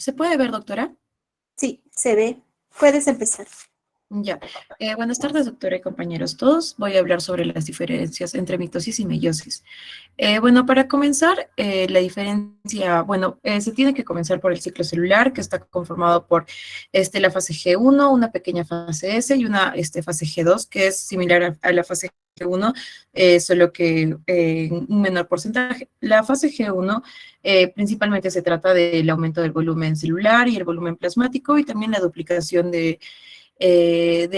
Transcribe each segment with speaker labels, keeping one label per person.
Speaker 1: ¿Se puede ver, doctora?
Speaker 2: Sí, se ve. Puedes empezar.
Speaker 1: Ya. Buenas tardes, doctora y compañeros todos. Voy a hablar sobre las diferencias entre mitosis y meiosis. Bueno, para comenzar, la diferencia, bueno, se tiene que comenzar por el ciclo celular, que está conformado por la fase G1, una pequeña fase S y una fase G2, que es similar a la fase G1, solo que en un menor porcentaje. La fase G1 principalmente se trata del aumento del volumen celular y el volumen plasmático y también la duplicación de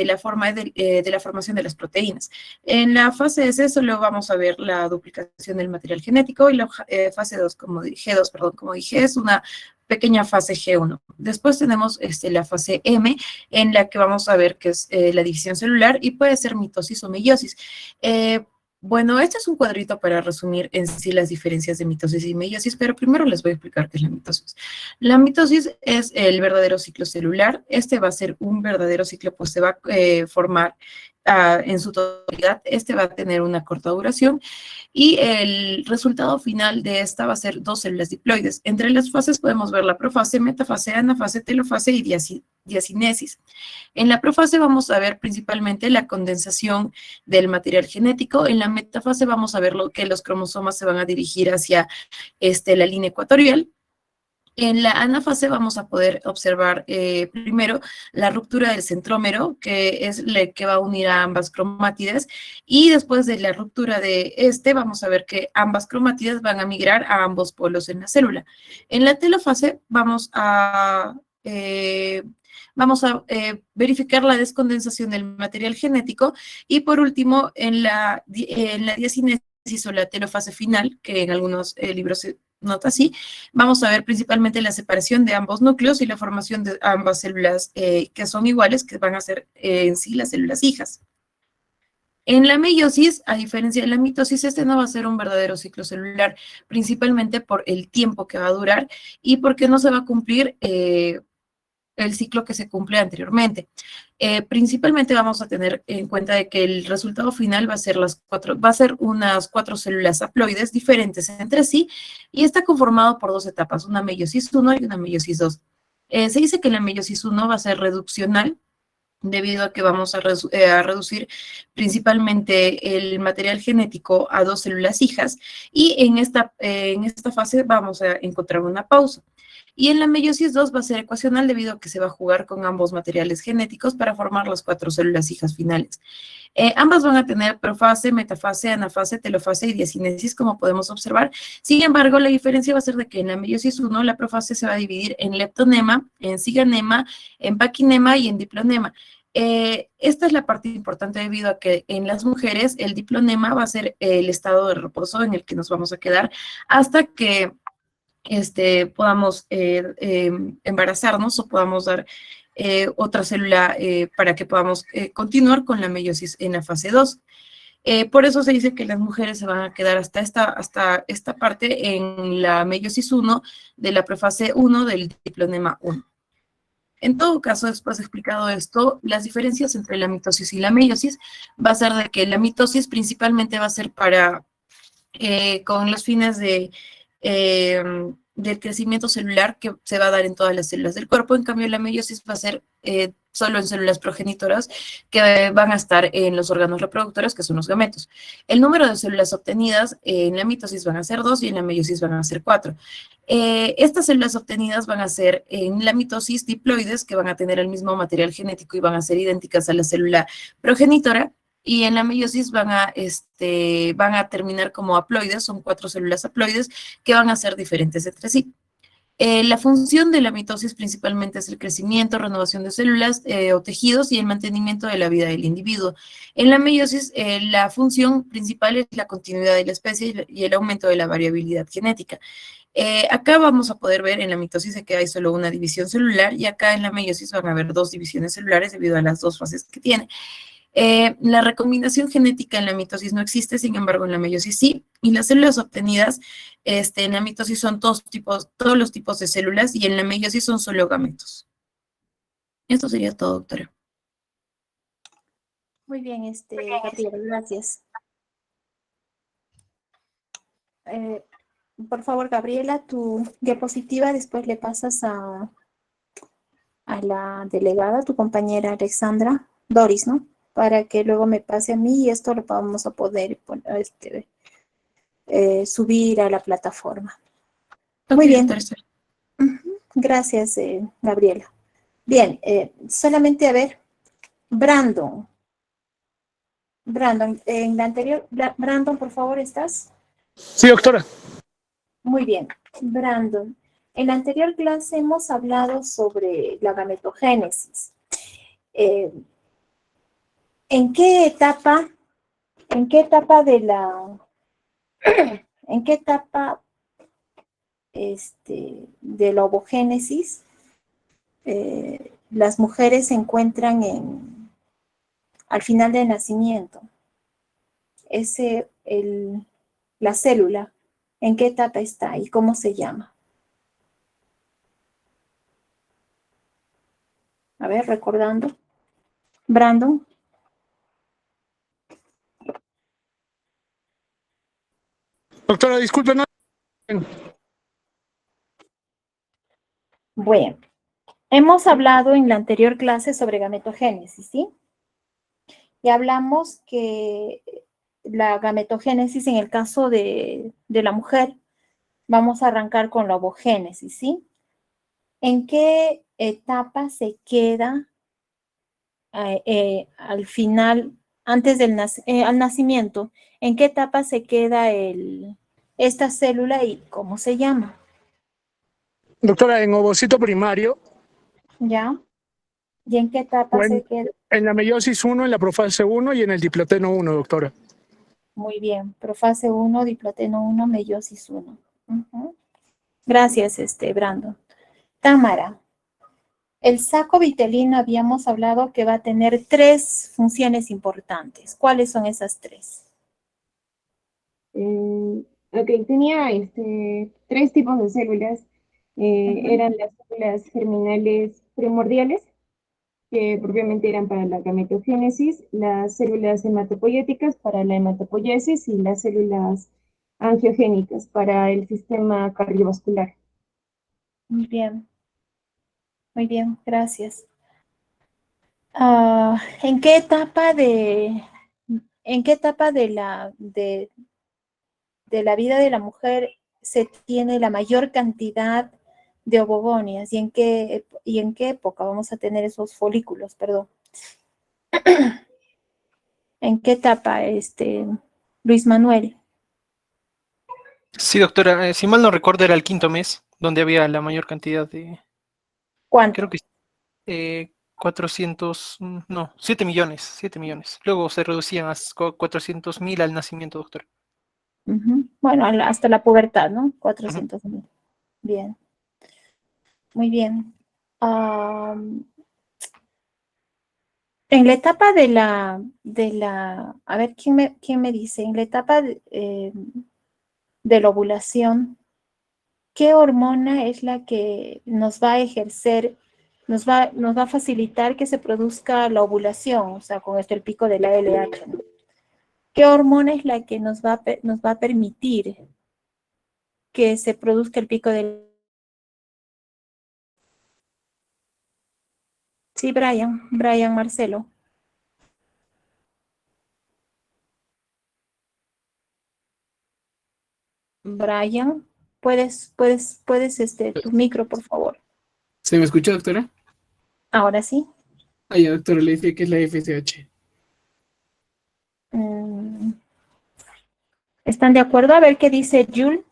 Speaker 1: la formación de las proteínas. En la fase S solo vamos a ver la duplicación del material genético y la fase 2, G2, perdón, como dije, es una pequeña fase G1. Después tenemos la fase M, en la que vamos a ver que es la división celular y puede ser mitosis o meiosis. Bueno, este es un cuadrito para resumir en sí las diferencias de mitosis y meiosis, pero primero les voy a explicar qué es la mitosis. La mitosis es el verdadero ciclo celular. Este va a ser un verdadero ciclo, pues se va a formar en su totalidad. Este va a tener una corta duración y el resultado final de esta va a ser dos células diploides. Entre las fases podemos ver la profase, metafase, anafase, telofase y diacinesis. En la profase vamos a ver principalmente la condensación del material genético. En la metafase vamos a ver que los cromosomas se van a dirigir hacia la línea ecuatorial. En la anafase vamos a poder observar primero la ruptura del centrómero, que es la que va a unir a ambas cromátides, y después de la ruptura de vamos a ver que ambas cromátides van a migrar a ambos polos en la célula. En la telofase verificar la descondensación del material genético, y por último, en la diacinesis o la telofase final, que en algunos libros se nota así, vamos a ver principalmente la separación de ambos núcleos y la formación de ambas células que son iguales, que van a ser en sí las células hijas. En la meiosis, a diferencia de la mitosis, este no va a ser un verdadero ciclo celular, principalmente por el tiempo que va a durar y porque no se va a cumplir el ciclo que se cumple anteriormente. Principalmente vamos a tener en cuenta de que el resultado final va a ser unas 4 células haploides diferentes entre sí y está conformado por dos etapas, una meiosis 1 y una meiosis 2. Se dice que la meiosis 1 va a ser reduccional, debido a que vamos a reducir principalmente el material genético a dos células hijas, y en esta fase vamos a encontrar una pausa. Y en la meiosis 2 va a ser ecuacional debido a que se va a jugar con ambos materiales genéticos para formar las 4 células hijas finales. Ambas van a tener profase, metafase, anafase, telofase y diacinesis, como podemos observar. Sin embargo, la diferencia va a ser de que en la meiosis 1 la profase se va a dividir en leptonema, en ciganema, en paquinema y en diplonema. Esta es la parte importante debido a que en las mujeres el diplonema va a ser el estado de reposo en el que nos vamos a quedar hasta que podamos embarazarnos o podamos dar otra célula para que podamos continuar con la meiosis en la fase 2. Por eso se dice que las mujeres se van a quedar hasta esta parte en la meiosis 1 de la prefase 1 del diplonema 1. En todo caso, después de explicado esto, las diferencias entre la mitosis y la meiosis va a ser de que la mitosis principalmente va a ser con los fines eh, del crecimiento celular que se va a dar en todas las células del cuerpo. En cambio, la meiosis va a ser solo en células progenitoras que van a estar en los órganos reproductores, que son los gametos. El número de células obtenidas en la mitosis van a ser 2 y en la meiosis van a ser 4. Estas células obtenidas van a ser en la mitosis diploides, que van a tener el mismo material genético y van a ser idénticas a la célula progenitora, y en la meiosis van a terminar como haploides, son 4 células haploides que van a ser diferentes entre sí. La función de la mitosis principalmente es el crecimiento, renovación de células o tejidos y el mantenimiento de la vida del individuo. En la meiosis, la función principal es la continuidad de la especie y el aumento de la variabilidad genética. Acá vamos a poder ver en la mitosis que hay solo una división celular, y acá en la meiosis van a haber dos divisiones celulares debido a las dos fases que tiene. La recombinación genética en la mitosis no existe, sin embargo, en la meiosis sí, y las células obtenidas en la mitosis son todos los tipos de células, y en la meiosis son solo gametos. Esto sería todo, doctora.
Speaker 2: Muy bien, Gabriela, gracias. Por favor, Gabriela, tu diapositiva después le pasas a la delegada, tu compañera Alexandra, Doris, ¿no? Para que luego me pase a mí y esto lo vamos a poder subir a la plataforma.
Speaker 1: Ok,
Speaker 2: Muy bien.
Speaker 1: doctora Esther.
Speaker 2: Ujú. Gracias, Gabriela. Bien, solamente a ver, Brandon. Brandon, en la anterior, Brandon, por favor, ¿estás?
Speaker 3: Sí, doctora.
Speaker 2: Muy bien, Brandon. En la anterior clase hemos hablado sobre la gametogénesis. Eh, en qué etapa de la, en qué etapa de la ovogénesis las mujeres se encuentran al final del nacimiento? La célula, ¿en qué etapa está y cómo se llama? A ver, recordando. Brandon.
Speaker 3: Doctora, disculpe, no.
Speaker 2: Bueno, hemos hablado en la anterior clase sobre gametogénesis, ¿sí? Y hablamos que la gametogénesis en el caso de la mujer, vamos a arrancar con la ovogénesis, ¿sí? ¿En qué etapa se queda al final, antes al nacimiento? ¿En qué etapa se queda esta célula y cómo se llama?
Speaker 3: Doctora, en ovocito primario,
Speaker 2: ¿Ya? ¿Y en qué etapa
Speaker 3: o
Speaker 2: se queda?
Speaker 3: en la meiosis 1, en la profase 1 y en el diploteno 1, doctora.
Speaker 2: Muy bien, profase 1, diploteno 1, meiosis 1. Ujú. Gracias, Brandon. Támara, el saco vitelino habíamos hablado que va a tener 3 funciones importantes. ¿Cuáles son esas 3?
Speaker 4: Ok, tenía 3 tipos de células. Eran las células germinales primordiales, que propiamente eran para la gametogénesis, las células hematopoyéticas para la hematopoiesis y las células angiogénicas para el sistema cardiovascular.
Speaker 2: Muy bien, gracias. ¿En qué etapa de la vida de la mujer se tiene la mayor cantidad de ovogonias? ¿Y en qué época vamos a tener esos folículos, perdón? ¿En qué etapa, Luis Manuel?
Speaker 5: Sí, doctora, si mal no recuerdo era el quinto mes, donde había la mayor cantidad de,
Speaker 2: ¿Cuánto?
Speaker 5: creo que 400, no, 7 millones, 7 millones. Luego se reducían a 400.000 al nacimiento, doctora.
Speaker 2: Bueno, hasta la pubertad, ¿no?
Speaker 5: Ujú.
Speaker 2: 400.000. Bien, muy bien. En la etapa a ver, ¿quién me dice? En la etapa de la ovulación, ¿qué hormona es la que nos va a ejercer, nos va a facilitar que se produzca la ovulación? O sea, con el pico de la LH, ¿no? ¿Qué hormona es la que nos va a permitir que se produzca el pico del... Sí, Brian Marcelo. Brian, tu micro, por favor.
Speaker 6: ¿Se me escucha, doctora?
Speaker 2: Ahora sí.
Speaker 6: Ay, doctora, le dije que es la FSH.
Speaker 2: ¿Están de acuerdo? A ver qué dice Jules.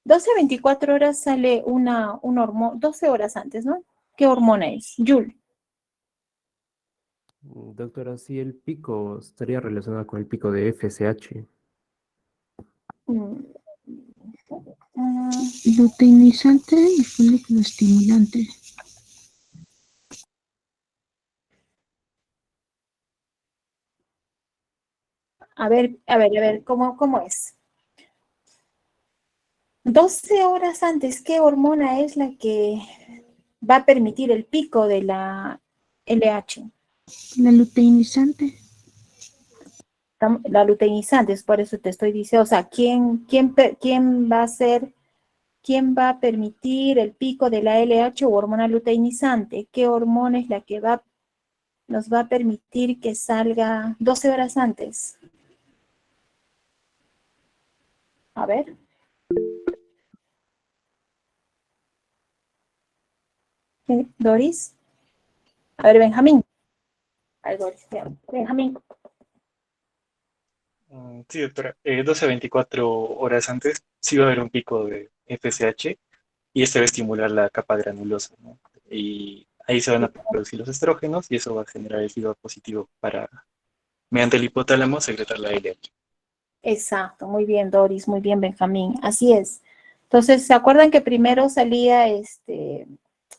Speaker 2: 12 a 24 horas sale una hormona, 12 horas antes, ¿no? ¿Qué hormona es? Jules.
Speaker 7: Doctora, sí, el pico estaría relacionado con el pico de FSH.
Speaker 2: Mm,
Speaker 8: Luteinizante y folículo estimulante.
Speaker 2: a ver, ¿cómo es? 12 horas antes, ¿qué hormona es la que va a permitir el pico de la LH?
Speaker 8: La luteinizante.
Speaker 2: La luteinizante, es por eso te estoy diciendo, o sea, ¿quién va a ser, quién va a permitir el pico de la LH o hormona luteinizante? ¿Qué hormona es la que nos va a permitir que salga 12 horas antes? A ver. Doris. A ver, Benjamín. A ver, Doris. Benjamín.
Speaker 9: Sí, doctora. 12 a 24 horas antes sí va a haber un pico de FSH y este va a estimular la capa granulosa, ¿no? Y ahí se van a producir los estrógenos y eso va a generar el feedback positivo para, mediante el hipotálamo, secretar la LH.
Speaker 2: Exacto, muy bien, Doris, muy bien, Benjamín. Así es. Entonces, ¿se acuerdan que primero salía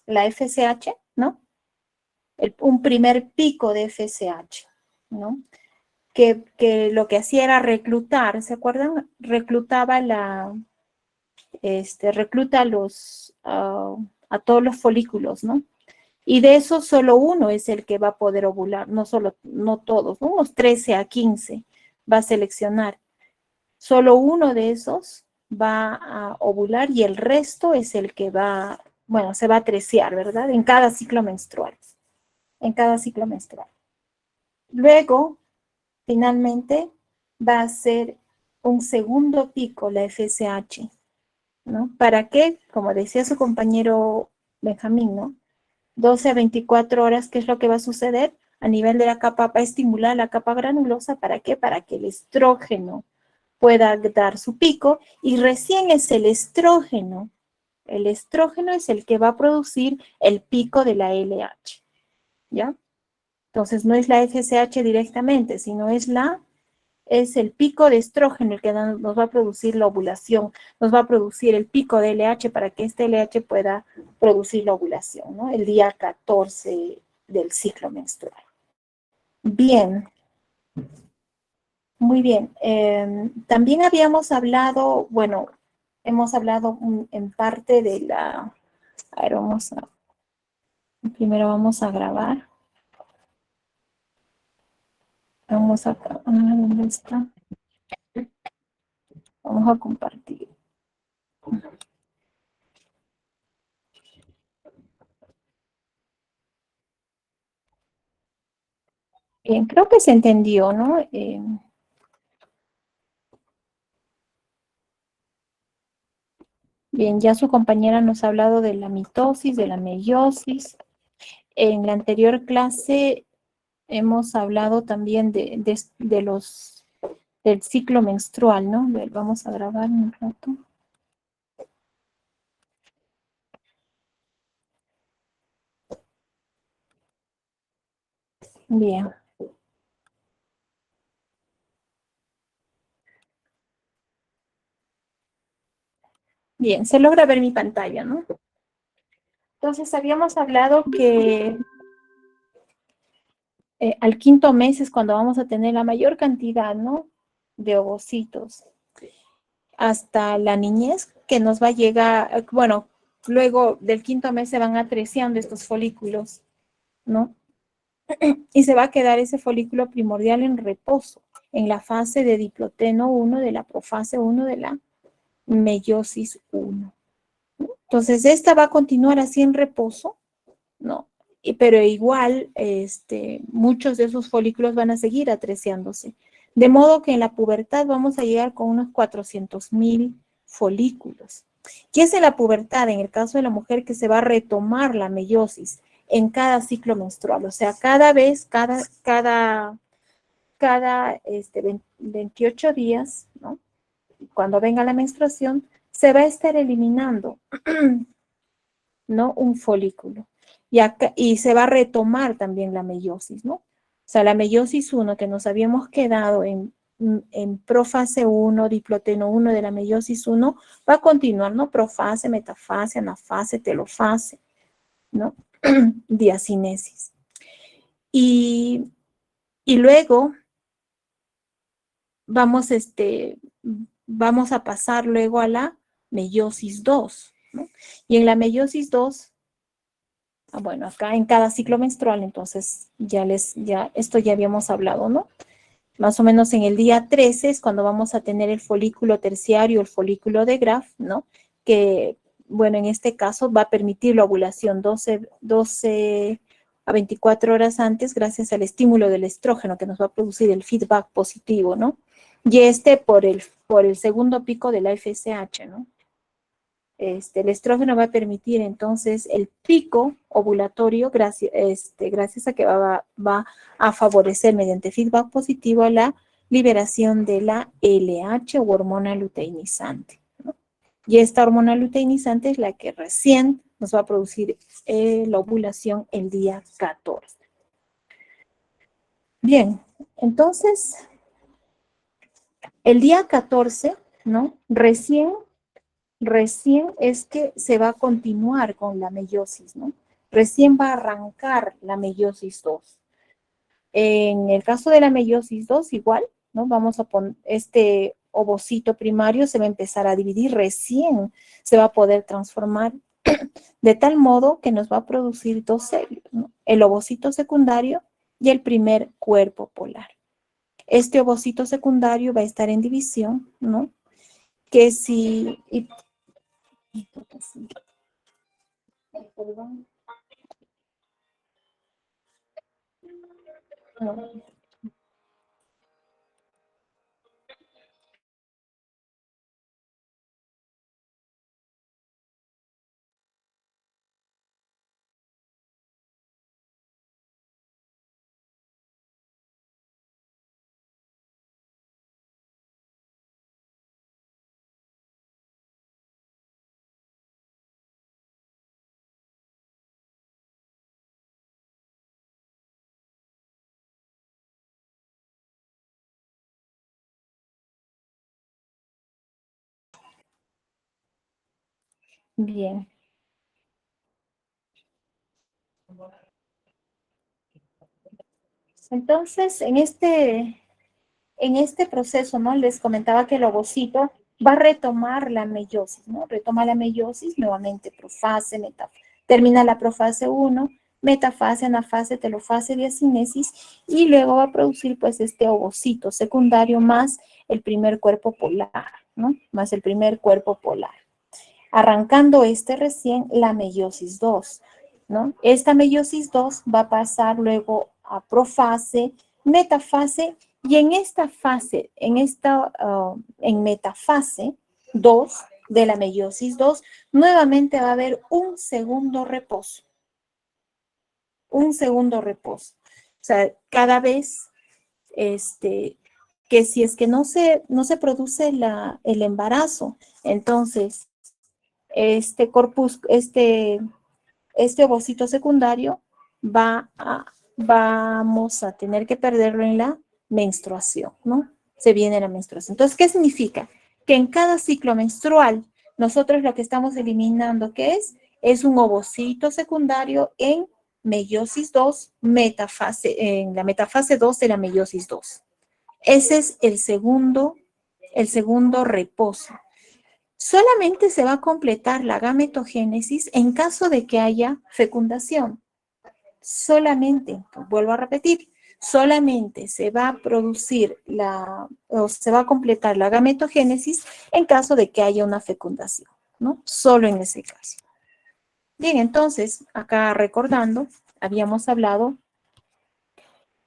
Speaker 2: la FSH, ¿no? Un primer pico de FSH, ¿no? Que lo que hacía era reclutar, ¿se acuerdan? Recluta a todos los folículos, ¿no? Y de eso solo uno es el que va a poder ovular, no todos, ¿no? Unos 13 a 15 va a seleccionar. Solo uno de esos va a ovular y el resto es el que se va a trecear, ¿verdad? En cada ciclo menstrual. En cada ciclo menstrual. Luego, finalmente, va a ser un segundo pico la FSH, ¿no? ¿Para qué? Como decía su compañero Benjamín, ¿no? 12 a 24 horas, ¿qué es lo que va a suceder? A nivel de la capa, va a estimular la capa granulosa, ¿para qué? Para que el estrógeno pueda dar su pico y recién es el estrógeno es el que va a producir el pico de la LH, ¿ya? Entonces no es la FSH directamente, sino es el pico de estrógeno el que nos va a producir la ovulación, nos va a producir el pico de LH para que este LH pueda producir la ovulación, ¿no? El día 14 del ciclo menstrual. Bien. Muy bien. También habíamos hablado, bueno, hemos hablado en parte de la... A ver, primero vamos a grabar. Vamos a... ¿Dónde está? Vamos a compartir. Bien, creo que se entendió, ¿no? Bien, ya su compañera nos ha hablado de la mitosis, de la meiosis. En la anterior clase hemos hablado también del ciclo menstrual, ¿no? Vamos a grabar un rato. Bien. Bien, se logra ver mi pantalla, ¿no? Entonces, habíamos hablado que al quinto mes es cuando vamos a tener la mayor cantidad, ¿no? De ovocitos. Hasta la niñez, que nos va a llegar, bueno, luego del quinto mes se van atreciando estos folículos, ¿no? Y se va a quedar ese folículo primordial en reposo, en la fase de diploteno 1, de la profase 1, de la meiosis 1. Entonces, esta va a continuar así en reposo, ¿no? Pero igual, muchos de esos folículos van a seguir atreciándose. De modo que en la pubertad vamos a llegar con unos 400,000 folículos. ¿Qué es en la pubertad? En el caso de la mujer, que se va a retomar la meiosis en cada ciclo menstrual. O sea, cada vez, cada 28 días, ¿no? Cuando venga la menstruación, se va a estar eliminando, ¿no? Un folículo. Y se va a retomar también la meiosis, ¿no? O sea, la meiosis 1 que nos habíamos quedado en profase 1, diploteno 1 de la meiosis 1, va a continuar, ¿no? Profase, metafase, anafase, telofase, ¿no? Diacinesis. Y luego vamos a pasar luego a la meiosis 2, ¿no? Y en la meiosis 2, bueno, acá en cada ciclo menstrual, entonces esto ya habíamos hablado, ¿no? Más o menos en el día 13 es cuando vamos a tener el folículo terciario, el folículo de Graf, ¿no? Que, bueno, en este caso va a permitir la ovulación 12 a 24 horas antes gracias al estímulo del estrógeno que nos va a producir el feedback positivo, ¿no? Y por el segundo pico de la FSH, ¿no? El estrógeno va a permitir entonces el pico ovulatorio gracias a que va a favorecer mediante feedback positivo la liberación de la LH o hormona luteinizante, ¿no? Y esta hormona luteinizante es la que recién nos va a producir la ovulación el día 14. Bien, entonces, el día 14, ¿no? Recién es que se va a continuar con la meiosis, ¿no? Recién va a arrancar la meiosis 2. En el caso de la meiosis 2, igual, ¿no? Vamos a poner este ovocito primario se va a empezar a dividir, recién se va a poder transformar de tal modo que nos va a producir dos células, ¿no? El ovocito secundario y el primer cuerpo polar. Este ovocito secundario va a estar en división, ¿no? Que si... Perdón. No. Bien. Entonces, en este proceso, ¿no? Les comentaba que el ovocito va a retomar la meiosis, ¿no? Retoma la meiosis, nuevamente profase, metafase. Termina la profase 1, metafase, anafase, telofase, diacinesis, y luego va a producir, pues, este ovocito secundario más el primer cuerpo polar, ¿no? Más el primer cuerpo polar. Arrancando recién la meiosis 2, ¿no? Esta meiosis 2 va a pasar luego a profase, metafase, y en esta fase, en metafase 2 de la meiosis 2, nuevamente va a haber un segundo reposo. Un segundo reposo. O sea, cada vez que si es que no se produce el embarazo, entonces este ovocito secundario vamos a tener que perderlo en la menstruación, ¿no? Se viene la menstruación. Entonces, ¿qué significa? Que en cada ciclo menstrual, nosotros lo que estamos eliminando, ¿qué es? Es un ovocito secundario en meiosis 2, en la metafase 2 de la meiosis 2. Ese es el segundo reposo. Solamente se va a completar la gametogénesis en caso de que haya fecundación. Solamente, vuelvo a repetir, solamente se va a producir o se va a completar la gametogénesis en caso de que haya una fecundación, ¿no? Solo en ese caso. Bien, entonces, acá recordando, habíamos hablado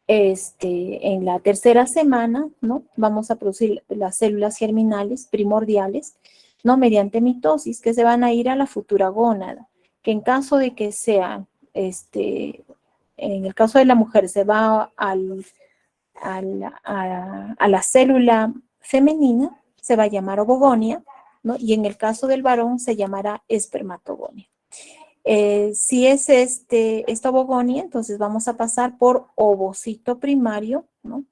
Speaker 2: en la tercera semana, ¿no? Vamos a producir las células germinales primordiales, ¿no? Mediante mitosis, que se van a ir a la futura gónada, que en caso de que sea, en el caso de la mujer, se va a la célula femenina, se va a llamar ovogonia, ¿no? Y en el caso del varón se llamará espermatogonia. Si es esta ovogonia, entonces vamos a pasar por ovocito primario, ¿no?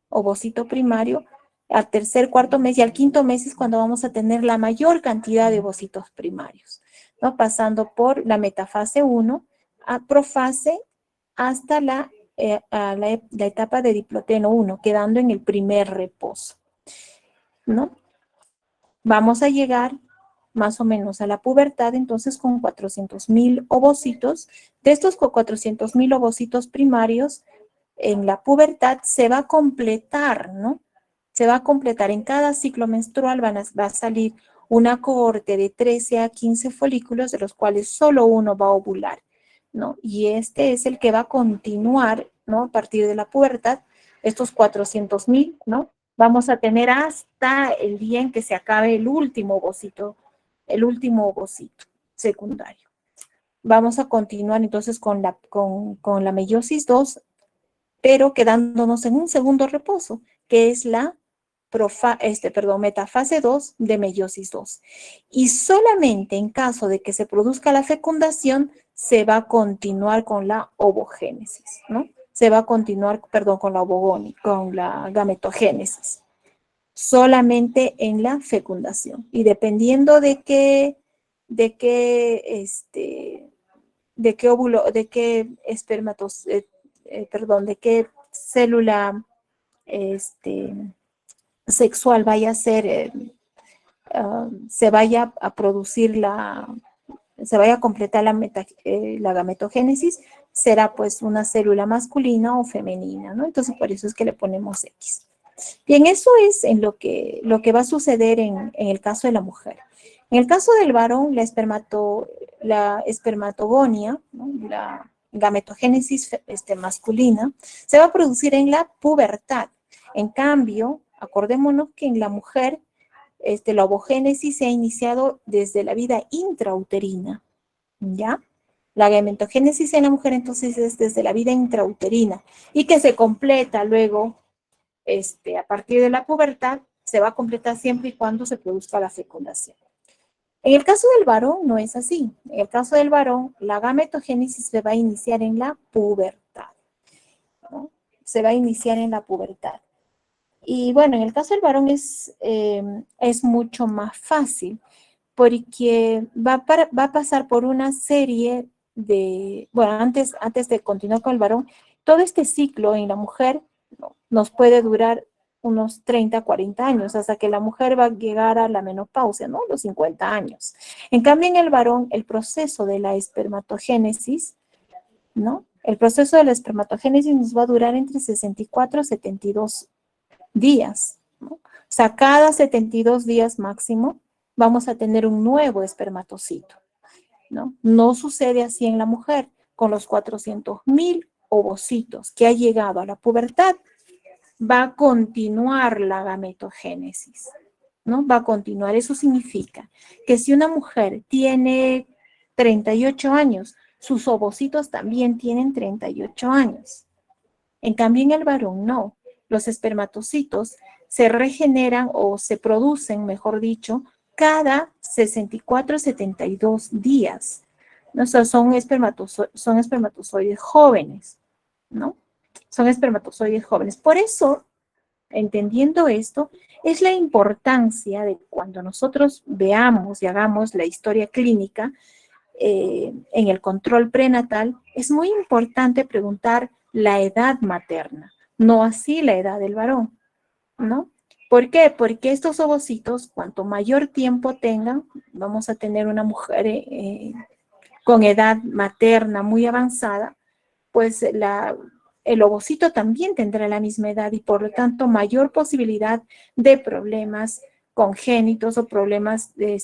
Speaker 2: Ovocito primario al tercer, cuarto mes, y al quinto mes es cuando vamos a tener la mayor cantidad de ovocitos primarios, ¿no? Pasando por la metafase 1 a profase hasta la etapa de diploteno 1, quedando en el primer reposo, ¿no? Vamos a llegar más o menos a la pubertad, entonces con 400,000 ovocitos. De estos 400,000 ovocitos primarios, en la pubertad se va a completar, ¿no? Se va a completar en cada ciclo menstrual, va a salir una cohorte de 13 a 15 folículos, de los cuales solo uno va a ovular, ¿no? Y este es el que va a continuar, ¿no? A partir de la pubertad, estos 400,000, ¿no? Vamos a tener hasta el día en que se acabe el último ovocito secundario. Vamos a continuar entonces con la meiosis 2, pero quedándonos en un segundo reposo, que es la metafase 2 de meiosis 2. Y solamente en caso de que se produzca la fecundación, se va a continuar con la ovogénesis, ¿no? Se va a continuar, perdón, con la gametogénesis. Solamente en la fecundación. Y dependiendo de qué óvulo, de qué de qué célula sexual vaya a ser, se vaya a producir se vaya a completar la gametogénesis, será pues una célula masculina o femenina, ¿no? Entonces por eso es que le ponemos X. Bien, eso es en lo que va a suceder en el caso de la mujer. En el caso del varón, la espermatogonia, ¿no? La gametogénesis masculina, se va a producir en la pubertad. En cambio, acordémonos que en la mujer, la ovogénesis se ha iniciado desde la vida intrauterina, ¿ya? La gametogénesis en la mujer entonces es desde la vida intrauterina y que se completa luego, a partir de la pubertad, se va a completar siempre y cuando se produzca la fecundación. En el caso del varón no es así. En el caso del varón, la gametogénesis se va a iniciar en la pubertad, ¿no? Se va a iniciar en la pubertad. Y bueno, en el caso del varón es mucho más fácil porque va a pasar por una serie de, bueno, antes de continuar con el varón, todo este ciclo en la mujer, ¿no?, nos puede durar unos 30, 40 años, hasta que la mujer va a llegar a la menopausia, ¿no? Los 50 años. En cambio, en el varón, el proceso de la espermatogénesis, ¿no? El proceso de la espermatogénesis nos va a durar entre 64 y 72 días, ¿no? O sea, cada 72 días máximo vamos a tener un nuevo espermatocito, ¿no? No sucede así en la mujer. Con los 400,000 ovocitos que ha llegado a la pubertad, va a continuar la gametogénesis, ¿no? Va a continuar. Eso significa que si una mujer tiene 38 años, sus ovocitos también tienen 38 años. En cambio, en el varón no. Los espermatocitos se regeneran o se producen, mejor dicho, cada 64 a 72 días. ¿No? O sea, son espermatozoides jóvenes, ¿no? Son espermatozoides jóvenes. Por eso, entendiendo esto, es la importancia de cuando nosotros veamos y hagamos la historia clínica en el control prenatal, es muy importante preguntar la edad materna, no así la edad del varón, ¿no? ¿Por qué? Porque estos ovocitos, cuanto mayor tiempo tengan, vamos a tener una mujer con edad materna muy avanzada, pues el ovocito también tendrá la misma edad y por lo tanto mayor posibilidad de problemas congénitos o problemas de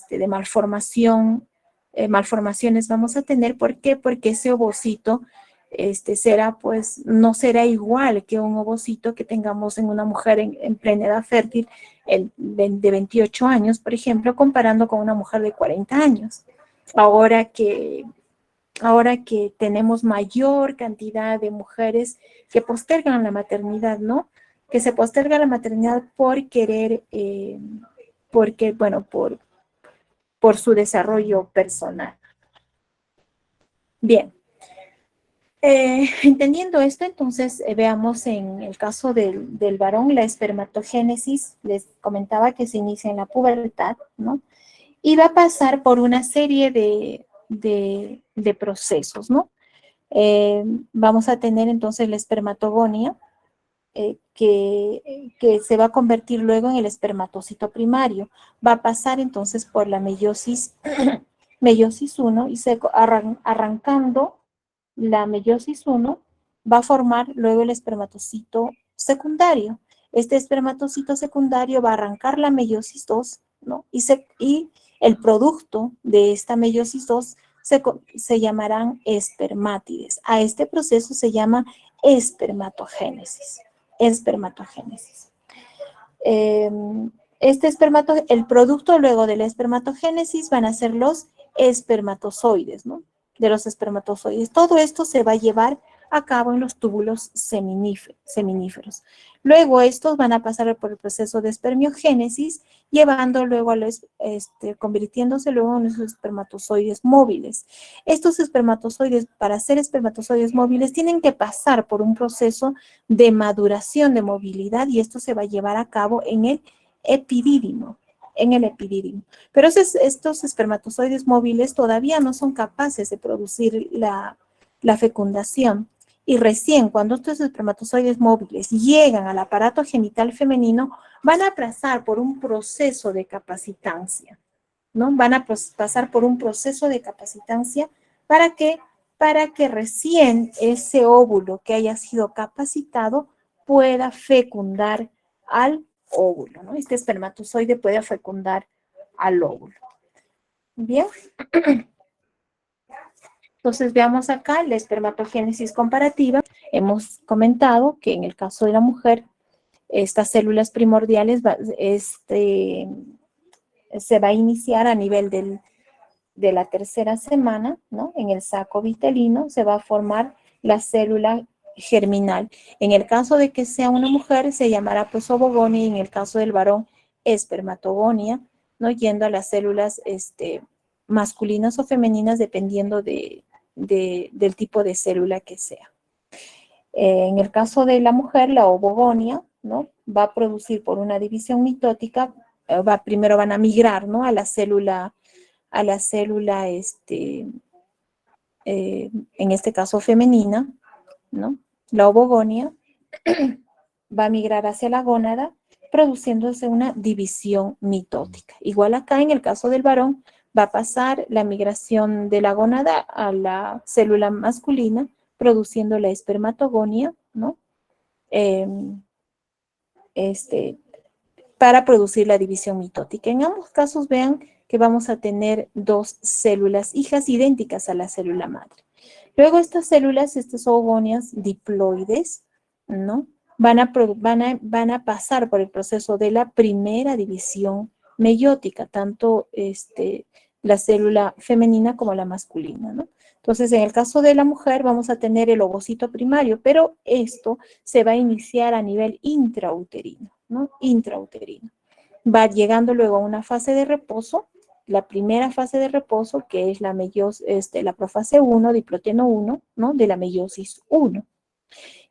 Speaker 2: malformaciones vamos a tener. ¿Por qué? Porque ese ovocito no será igual que un ovocito que tengamos en una mujer en plena edad fértil de 28 años, por ejemplo, comparando con una mujer de 40 años. Ahora que tenemos mayor cantidad de mujeres que postergan la maternidad, ¿no? Que se posterga la maternidad por querer, por su desarrollo personal. Bien. Entendiendo esto, entonces veamos en el caso del varón, la espermatogénesis, les comentaba que se inicia en la pubertad, ¿no? Y va a pasar por una serie de procesos, ¿no? Vamos a tener entonces la espermatogonia, que se va a convertir luego en el espermatocito primario. Va a pasar entonces por la meiosis 1 y arrancando la meiosis 1, va a formar luego el espermatocito secundario. Este espermatocito secundario va a arrancar la meiosis 2, ¿no? Y el producto de esta meiosis 2 se llamarán espermátides. A este proceso se llama espermatogénesis. Espermatogénesis. El producto luego de la espermatogénesis van a ser los espermatozoides, ¿no? De los espermatozoides. Todo esto se va a llevar a cabo en los túbulos seminíferos. Luego estos van a pasar por el proceso de espermiogénesis, llevando luego a los, convirtiéndose luego en los espermatozoides móviles. Estos espermatozoides, para ser espermatozoides móviles, tienen que pasar por un proceso de maduración de movilidad y esto se va a llevar a cabo en el epidídimo. Pero estos espermatozoides móviles todavía no son capaces de producir la fecundación. Y recién cuando estos espermatozoides móviles llegan al aparato genital femenino, van a pasar por un proceso de capacitancia, ¿no? Van a pasar por un proceso de capacitancia para que recién ese óvulo que haya sido capacitado pueda fecundar al óvulo, ¿no? Este espermatozoide puede fecundar al óvulo. Bien. Entonces veamos acá la espermatogénesis comparativa. Hemos comentado que en el caso de la mujer, estas células primordiales se va a iniciar a nivel de la tercera semana, ¿no? En el saco vitelino se va a formar la célula germinal. En el caso de que sea una mujer, se llamará pues ovogonia, y en el caso del varón, espermatogonia, ¿no? Yendo a las células masculinas o femeninas, dependiendo del tipo de célula que sea. En el caso de la mujer, la ovogonia, ¿no? Va a producir por una división mitótica, primero van a migrar, ¿no? A la célula, en este caso femenina, ¿no? La ovogonia va a migrar hacia la gónada, produciéndose una división mitótica. Igual acá, en el caso del varón, va a pasar la migración de la gónada a la célula masculina, produciendo la espermatogonia, ¿no? Para producir la división mitótica. En ambos casos, vean que vamos a tener dos células hijas idénticas a la célula madre. Luego estas células, estas oogonias diploides, ¿no? Van a pasar por el proceso de la primera división meiótica, tanto la célula femenina como la masculina, ¿no? Entonces, en el caso de la mujer vamos a tener el ovocito primario, pero esto se va a iniciar a nivel intrauterino, ¿no? Intrauterino. Va llegando luego a una fase de reposo, la primera fase de reposo, que es la profase 1, diploteno 1, ¿no? De la meiosis 1.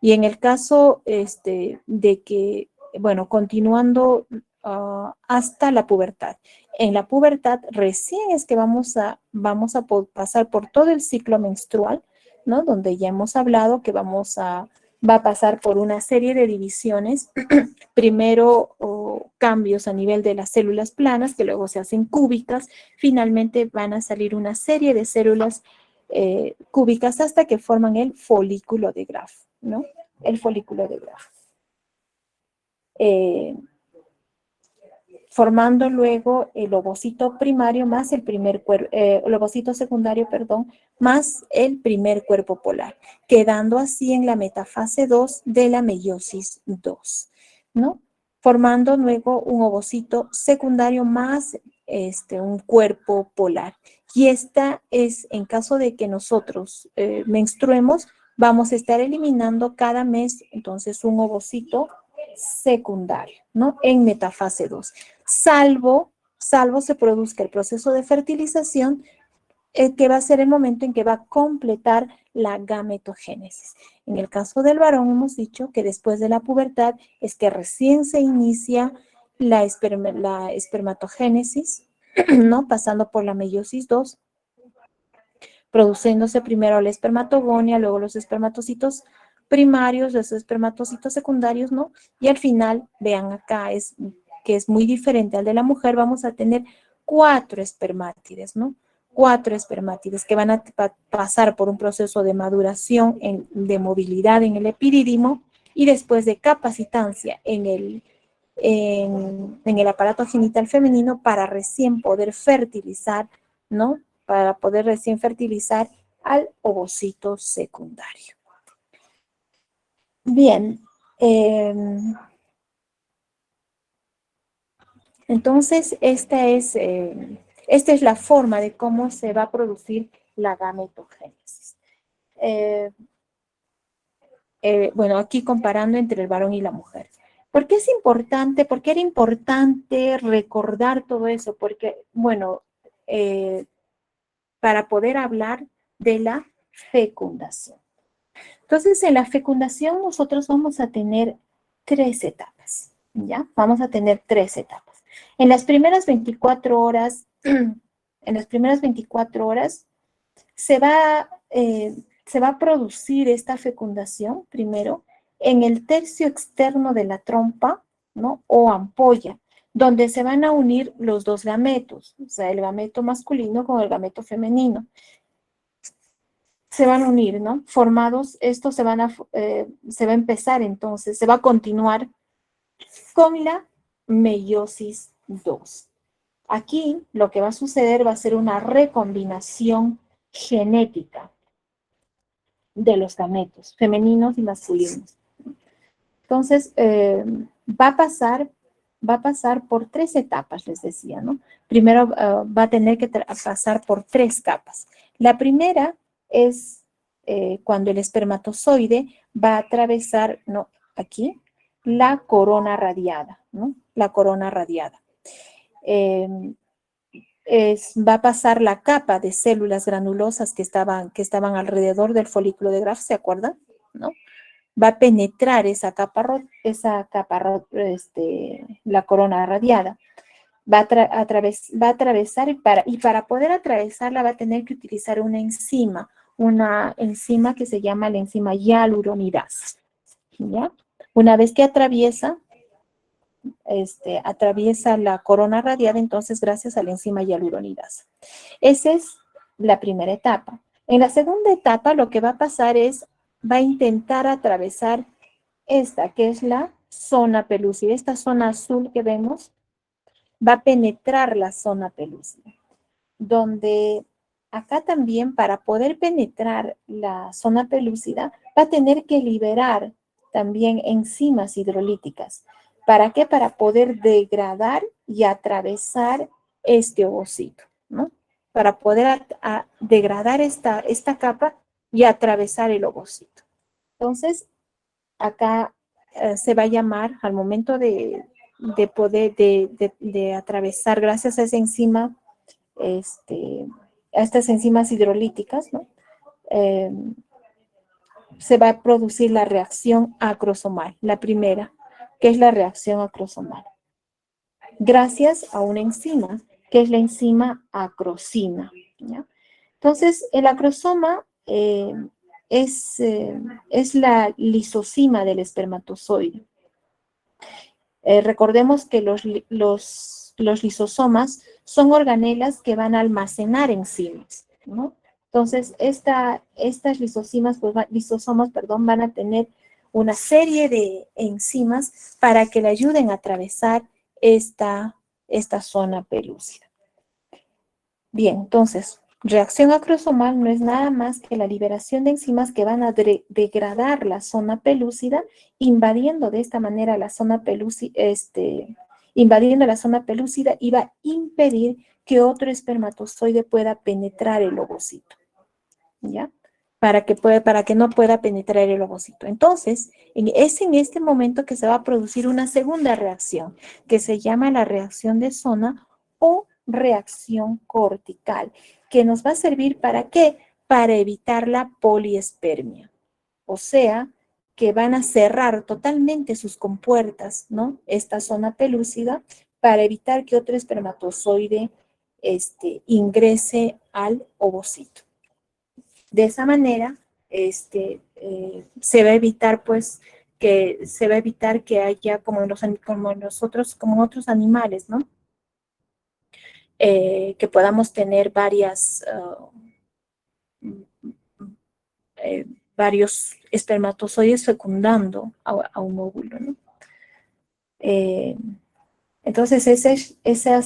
Speaker 2: Y en el caso de que, bueno, continuando hasta la pubertad. En la pubertad recién es que vamos a pasar por todo el ciclo menstrual, ¿no? Donde ya hemos hablado que va a pasar por una serie de divisiones, primero cambios a nivel de las células planas, que luego se hacen cúbicas, finalmente van a salir una serie de células cúbicas hasta que forman el folículo de Graf, ¿no? El folículo de Graf. Formando luego el ovocito primario más el ovocito secundario, perdón, más el primer cuerpo polar, quedando así en la metafase 2 de la meiosis 2, ¿no? Formando luego un ovocito secundario más un cuerpo polar. Y esta es, en caso de que nosotros menstruemos, vamos a estar eliminando cada mes, entonces, un ovocito secundario, ¿no? En metafase 2. Salvo se produzca el proceso de fertilización, que va a ser el momento en que va a completar la gametogénesis. En el caso del varón hemos dicho que después de la pubertad es que recién se inicia la espermatogénesis, ¿no? Pasando por la meiosis 2, produciéndose primero la espermatogonia, luego los espermatocitos primarios, los espermatocitos secundarios, ¿no? Y al final, vean acá, que es muy diferente al de la mujer, vamos a tener 4 espermátides, ¿no? 4 espermátides que van a pasar por un proceso de maduración, de movilidad en el epidídimo y después de capacitancia en el aparato genital femenino para recién poder fertilizar, ¿no? Para poder recién fertilizar al ovocito secundario. Bien. Entonces, esta es la forma de cómo se va a producir la gametogénesis. Bueno, aquí comparando entre el varón y la mujer. ¿Por qué es importante? ¿Por qué era importante recordar todo eso? Porque, bueno, para poder hablar de la fecundación. Entonces, en la fecundación nosotros vamos a tener 3 etapas, ¿ya? Vamos a tener 3 etapas. En las primeras 24 horas, se va a producir esta fecundación, primero, en el tercio externo de la trompa, ¿no? O ampolla, donde se van a unir los 2 gametos, o sea, el gameto masculino con el gameto femenino. Se van a unir, ¿no? Formados, esto se va a empezar entonces, se va a continuar con la meiosis 2. Aquí lo que va a suceder va a ser una recombinación genética de los gametos, femeninos y masculinos. Entonces, va a pasar por 3 etapas, les decía, ¿no? Primero va a tener que pasar por 3 capas. La primera es cuando el espermatozoide va a atravesar, ¿no? Aquí, la corona radiada, ¿no? La corona radiada. Va a pasar la capa de células granulosas que estaban alrededor del folículo de Graf, ¿se acuerdan? ¿No? Va a penetrar la corona radiada. Va a atravesar y para poder atravesarla va a tener que utilizar una enzima que se llama la enzima hialuronidasa. ¿Ya? Una vez que atraviesa la corona radiada, entonces gracias a la enzima hialuronidasa. Esa es la primera etapa. En la segunda etapa lo que va a pasar va a intentar atravesar esta, que es la zona pelúcida. Esta zona azul que vemos va a penetrar la zona pelúcida, donde acá también para poder penetrar la zona pelúcida va a tener que liberar también enzimas hidrolíticas. ¿Para qué? Para poder degradar y atravesar este ovocito, ¿no? Para poder degradar esta capa y atravesar el ovocito. Entonces, acá se va a llamar, al momento de poder atravesar, gracias a esa enzima, a estas enzimas hidrolíticas, ¿no? Se va a producir la reacción acrosomal, la primera, que es la reacción acrosomal. Gracias a una enzima, que es la enzima acrosina, ¿ya? Entonces, el acrosoma es la lisosima del espermatozoide. Recordemos que los lisosomas son organelas que van a almacenar enzimas, ¿no? Entonces, estas lisosomas van a tener una serie de enzimas para que le ayuden a atravesar esta zona pelúcida. Bien, entonces, reacción acrosomal no es nada más que la liberación de enzimas que van a degradar la zona pelúcida, invadiendo de esta manera la zona pelúcida, invadiendo la zona pelúcida y va a impedir que otro espermatozoide pueda penetrar el ovocito, ¿ya? Para que no pueda penetrar el ovocito. Entonces, es en este momento que se va a producir una segunda reacción, que se llama la reacción de zona o reacción cortical, que nos va a servir ¿para qué? Para evitar la poliespermia. O sea, que van a cerrar totalmente sus compuertas, ¿no? Esta zona pelúcida, para evitar que otro espermatozoide ingrese al ovocito. De esa manera, se va a evitar, pues, que haya como en otros animales, ¿no? que podamos tener varios espermatozoides fecundando a un óvulo, ¿no? Entonces, esa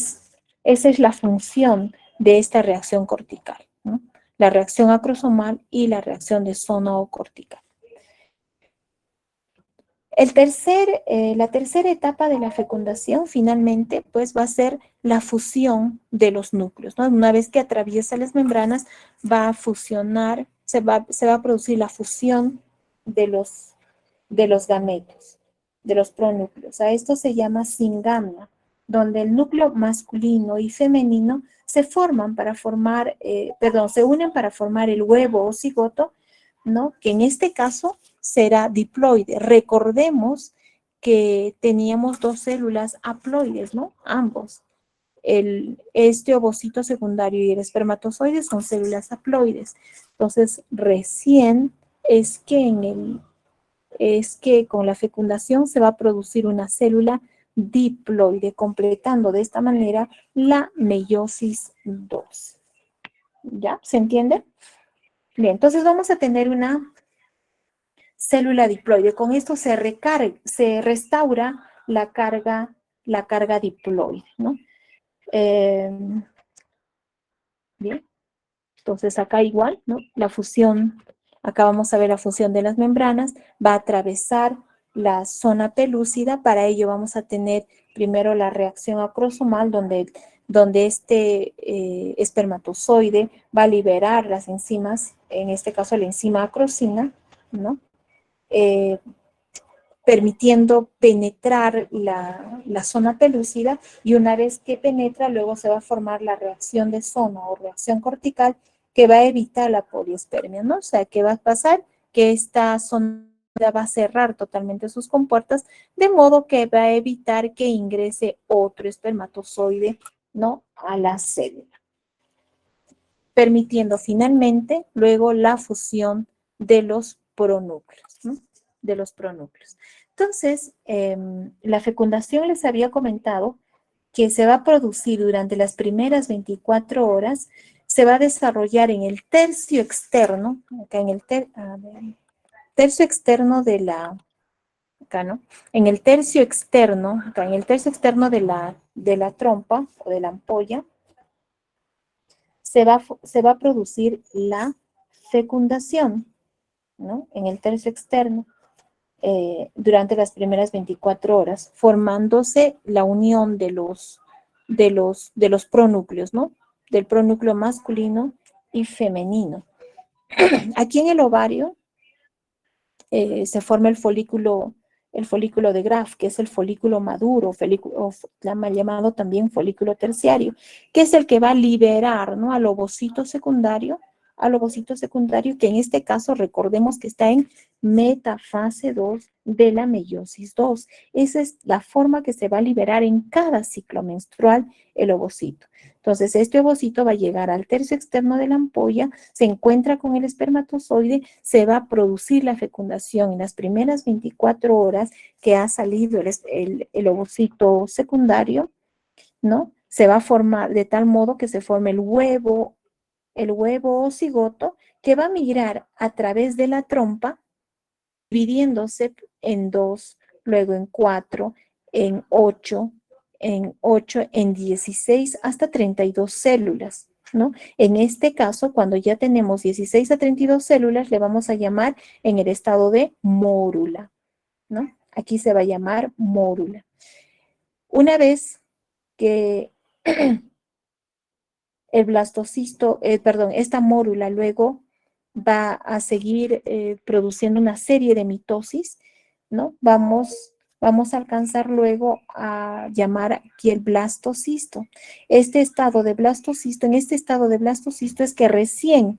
Speaker 2: es la función de esta reacción cortical, ¿no? La reacción acrosomal y la reacción de zona o cortical. La tercera etapa de la fecundación, finalmente, pues va a ser la fusión de los núcleos, ¿no? Una vez que atraviesa las membranas, va a fusionar, se va a producir la fusión de los gametos, de los pronúcleos. A esto se llama singamia, donde el núcleo masculino y femenino se unen para formar el huevo o cigoto, ¿no? Que en este caso será diploide. Recordemos que teníamos dos células haploides, ¿no? Ambos. Este ovocito secundario y el espermatozoide son células haploides. Entonces, recién es que con la fecundación se va a producir una célula diploide, completando de esta manera la meiosis 2. ¿Ya? ¿Se entiende? Bien, entonces vamos a tener una célula diploide. Con esto se restaura la carga diploide, ¿no? Bien, entonces acá igual, ¿no? La fusión, acá vamos a ver la fusión de las membranas, va a atravesar la zona pelúcida. Para ello vamos a tener primero la reacción acrosomal, donde este espermatozoide va a liberar las enzimas, en este caso la enzima acrosina, ¿no? Permitiendo penetrar la zona pelúcida, y una vez que penetra, luego se va a formar la reacción de zona o reacción cortical, que va a evitar la poliespermia, ¿no? O sea, ¿qué va a pasar? Que esta zona va a cerrar totalmente sus compuertas, de modo que va a evitar que ingrese otro espermatozoide, ¿no? A la célula, permitiendo finalmente luego la fusión de los pronúcleos, ¿no? De los pronúcleos. Entonces, la fecundación, les había comentado que se va a producir durante las primeras 24 horas, se va a desarrollar en el tercio externo, acá en el tercio externo de la, acá, ¿no? En el tercio externo, acá en el tercio externo de la trompa o de la ampolla, se va a producir la fecundación, ¿no? En el tercio externo, durante las primeras 24 horas, formándose la unión de los pronúcleos, ¿no? Del pronúcleo masculino y femenino. Aquí en el ovario se forma el folículo de Graf, que es el folículo maduro, llamado también folículo terciario, que es el que va a liberar, ¿no? Al ovocito secundario, que en este caso recordemos que está en metafase 2 de la meiosis 2. Esa es la forma que se va a liberar en cada ciclo menstrual el ovocito. Entonces, este ovocito va a llegar al tercio externo de la ampolla, se encuentra con el espermatozoide, se va a producir la fecundación en las primeras 24 horas que ha salido el ovocito secundario, ¿no? Se va a formar de tal modo que se forme el huevo o cigoto, que va a migrar a través de la trompa, dividiéndose en 2, luego en 4, en 8, en 16, hasta 32 células, ¿no? En este caso, cuando ya tenemos 16 a 32 células, le vamos a llamar en el estado de mórula, ¿no? Aquí se va a llamar mórula. Una vez que el blastocisto, esta mórula luego va a seguir produciendo una serie de mitosis, ¿no? Vamos a alcanzar luego a llamar aquí el blastocisto. En este estado de blastocisto es que recién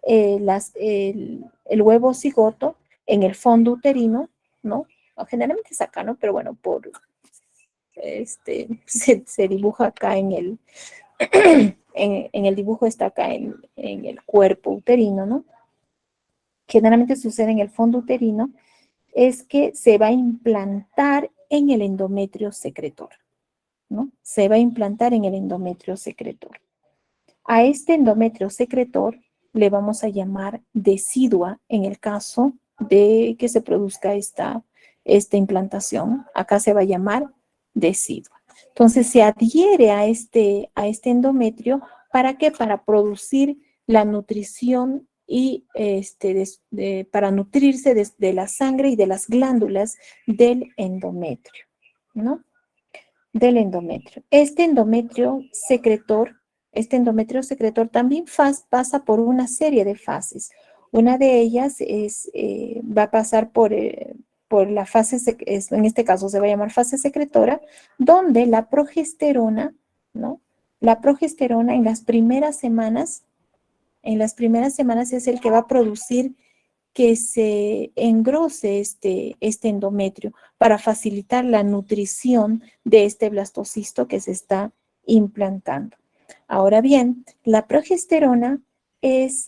Speaker 2: el huevo cigoto en el fondo uterino, ¿no? Generalmente es acá, ¿no? Pero bueno, se dibuja acá en el en el dibujo, está acá en el cuerpo uterino, ¿no? Generalmente sucede en el fondo uterino, es que se va a implantar en el endometrio secretor, ¿no? Se va a implantar en el endometrio secretor. A este endometrio secretor le vamos a llamar decidua en el caso de que se produzca esta implantación. Acá se va a llamar decidua. Entonces se adhiere a este endometrio. ¿Para qué? Para producir la nutrición y para nutrirse de la sangre y de las glándulas del endometrio, ¿no? Del endometrio. Este endometrio secretor también pasa por una serie de fases. Una de ellas va a pasar por la fase, en este caso se va a llamar fase secretora, donde la progesterona, ¿no? La progesterona en las primeras semanas es el que va a producir que se engrose este endometrio para facilitar la nutrición de este blastocisto que se está implantando. Ahora bien, la progesterona es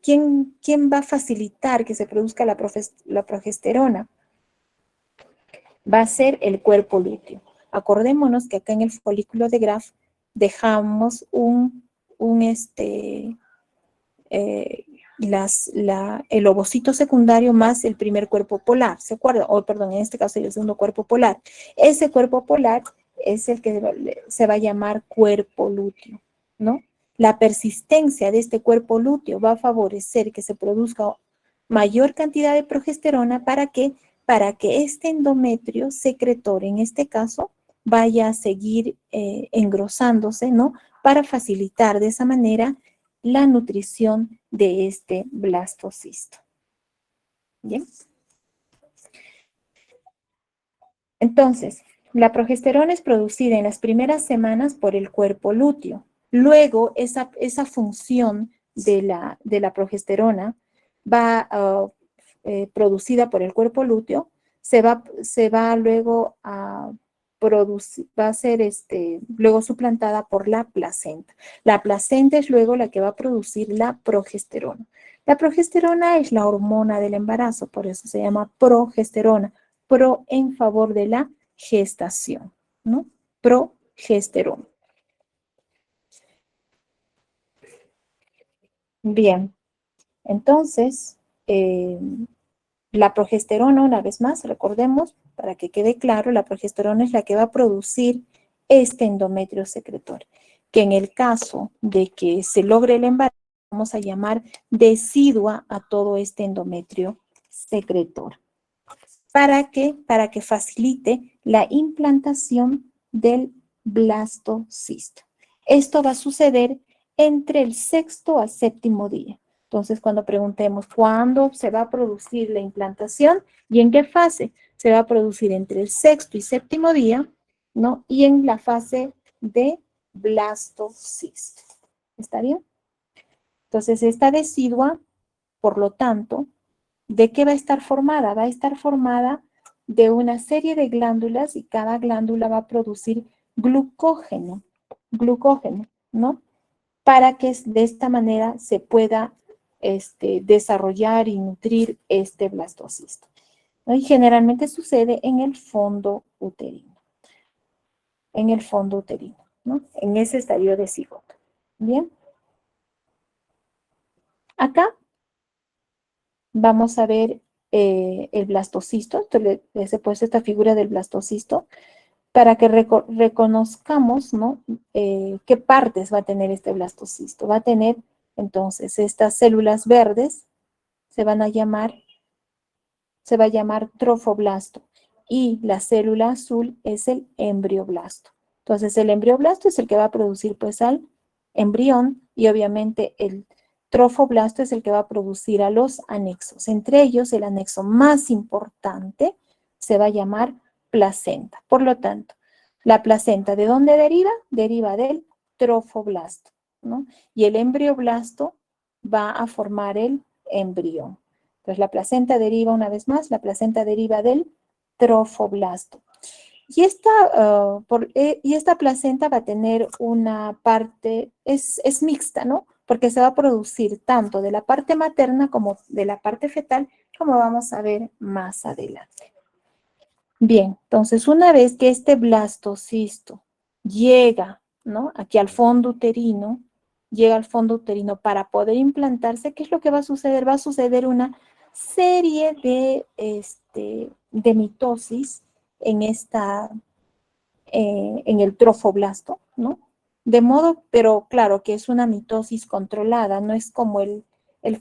Speaker 2: ¿quién va a facilitar que se produzca la progesterona? Va a ser el cuerpo lúteo. Acordémonos que acá en el folículo de Graf dejamos el ovocito secundario más el primer cuerpo polar, ¿se acuerdan? Perdón, en este caso el segundo cuerpo polar. Ese cuerpo polar es el que se va a llamar cuerpo lúteo, ¿no? La persistencia de este cuerpo lúteo va a favorecer que se produzca mayor cantidad de progesterona para que este endometrio secretor, en este caso, vaya a seguir engrosándose, ¿no? Para facilitar de esa manera la nutrición de este blastocisto. ¿Bien? Entonces, la progesterona es producida en las primeras semanas por el cuerpo lúteo. Luego, esa función de la progesterona va producida por el cuerpo lúteo, se va luego a producir, va a ser luego suplantada por la placenta. La placenta es luego la que va a producir la progesterona. La progesterona es la hormona del embarazo, por eso se llama progesterona, pro en favor de la gestación, ¿no? Progesterona. Bien, entonces, la progesterona, una vez más, recordemos, para que quede claro, la progesterona es la que va a producir este endometrio secretor, que en el caso de que se logre el embarazo, vamos a llamar decidua a todo este endometrio secretor. ¿Para qué? Para que facilite la implantación del blastocisto. Esto va a suceder entre el 6º al 7º día. Entonces, cuando preguntemos cuándo se va a producir la implantación y en qué fase, se va a producir entre el 6º y 7º día, ¿no? Y en la fase de blastocisto. ¿Está bien? Entonces, esta decidua, por lo tanto, ¿de qué va a estar formada? Va a estar formada de una serie de glándulas y cada glándula va a producir glucógeno, ¿no? Para que de esta manera se pueda desarrollar y nutrir este blastocisto, ¿no? Y generalmente sucede en el fondo uterino. En el fondo uterino, ¿no? En ese estadio de cigoto. Bien. Acá vamos a ver el blastocisto. Les he puesto esta figura del blastocisto para que reconozcamos, ¿no? Qué partes va a tener este blastocisto. Va a tener, entonces, estas células verdes se va a llamar trofoblasto y la célula azul es el embrioblasto. Entonces, el embrioblasto es el que va a producir, pues, al embrión y obviamente el trofoblasto es el que va a producir a los anexos. Entre ellos, el anexo más importante se va a llamar placenta. Por lo tanto, la placenta, ¿de dónde deriva? Deriva del trofoblasto, ¿no? Y el embrioblasto va a formar el embrión. Entonces, la placenta deriva, una vez más, la placenta deriva del trofoblasto. Y esta placenta va a tener una parte, es mixta, ¿no? Porque se va a producir tanto de la parte materna como de la parte fetal, como vamos a ver más adelante. Bien, entonces una vez que este blastocisto llega, ¿no? Aquí al fondo uterino, llega al fondo uterino para poder implantarse, ¿qué es lo que va a suceder? Va a suceder una serie de mitosis en en el trofoblasto, ¿no? De modo, pero claro que es una mitosis controlada, no es como el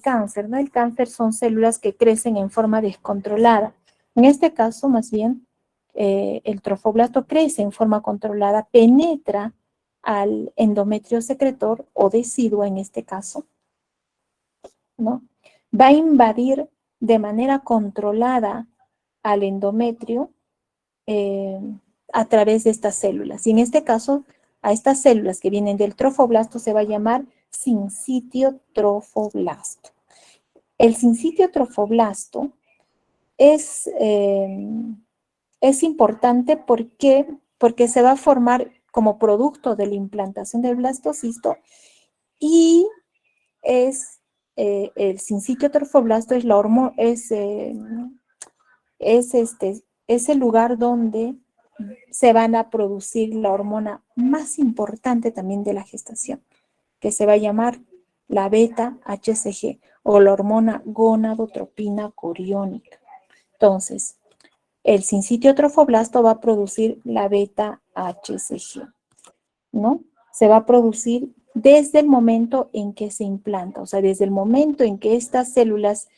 Speaker 2: cáncer, ¿no? El cáncer son células que crecen en forma descontrolada. En este caso, más bien, el trofoblasto crece en forma controlada, penetra al endometrio secretor o deciduo en este caso, ¿no? Va a invadir de manera controlada al endometrio a través de estas células. Y en este caso, a estas células que vienen del trofoblasto se va a llamar sincitio trofoblasto. El sincitio trofoblasto es importante porque se va a formar como producto de la implantación del blastocisto y el sincitio trofoblasto es la hormona, es el lugar donde se van a producir la hormona más importante también de la gestación, que se va a llamar la beta-HCG o la hormona gonadotropina coriónica. Entonces, el sincitio trofoblasto va a producir la beta-HCG, ¿no? Se va a producir desde el momento en que se implanta, o sea, desde el momento en que estas células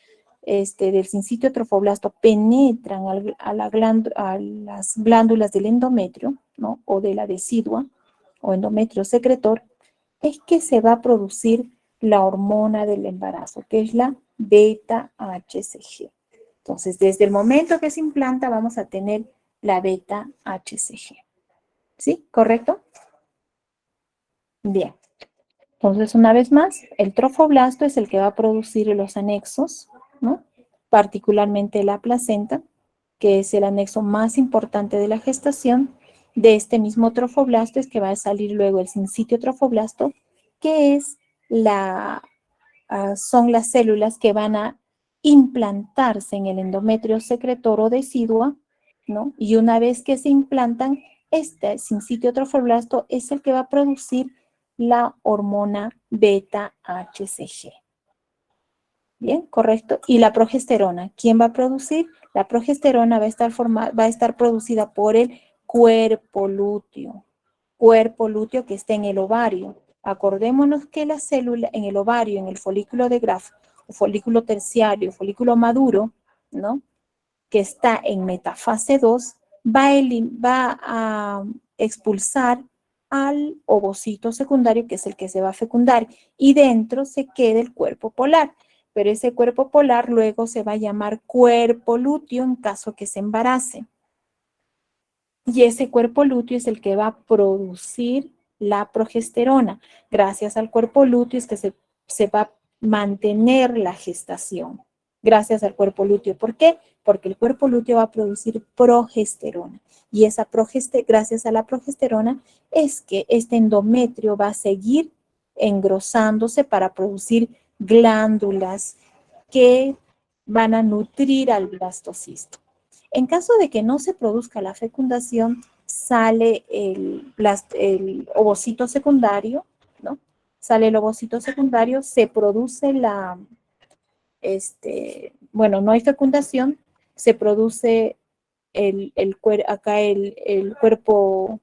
Speaker 2: del sincitio trofoblasto penetran a las glándulas del endometrio, ¿no? O de la decidua o endometrio secretor, es que se va a producir la hormona del embarazo, que es la beta-HCG. Entonces, desde el momento que se implanta, vamos a tener la beta-HCG. ¿Sí? ¿Correcto? Bien. Entonces, una vez más, el trofoblasto es el que va a producir los anexos, ¿no? Particularmente la placenta, que es el anexo más importante de la gestación. De este mismo trofoblasto es que va a salir luego el sincitio trofoblasto, que es son las células que van a implantarse en el endometrio secretor o decidua, ¿no? Y una vez que se implantan, este sincitio trofoblasto es el que va a producir la hormona beta-HCG. Bien, correcto. Y la progesterona, ¿quién va a producir? La progesterona va a estar producida por el cuerpo lúteo que está en el ovario. Acordémonos que la célula en el ovario, en el folículo de Graf, o folículo terciario, folículo maduro, ¿no? Que está en metafase 2, va a expulsar al ovocito secundario, que es el que se va a fecundar, y dentro se queda el cuerpo polar. Pero ese cuerpo polar luego se va a llamar cuerpo lúteo en caso que se embarace. Y ese cuerpo lúteo es el que va a producir la progesterona. Gracias al cuerpo lúteo es que se va a mantener la gestación. Gracias al cuerpo lúteo. ¿Por qué? Porque el cuerpo lúteo va a producir progesterona. Y gracias a la progesterona es que este endometrio va a seguir engrosándose para producir glándulas que van a nutrir al blastocisto. En caso de que no se produzca la fecundación, sale el ovocito secundario, ¿no? Sale el ovocito secundario, se produce bueno, no hay fecundación, se produce acá el cuerpo,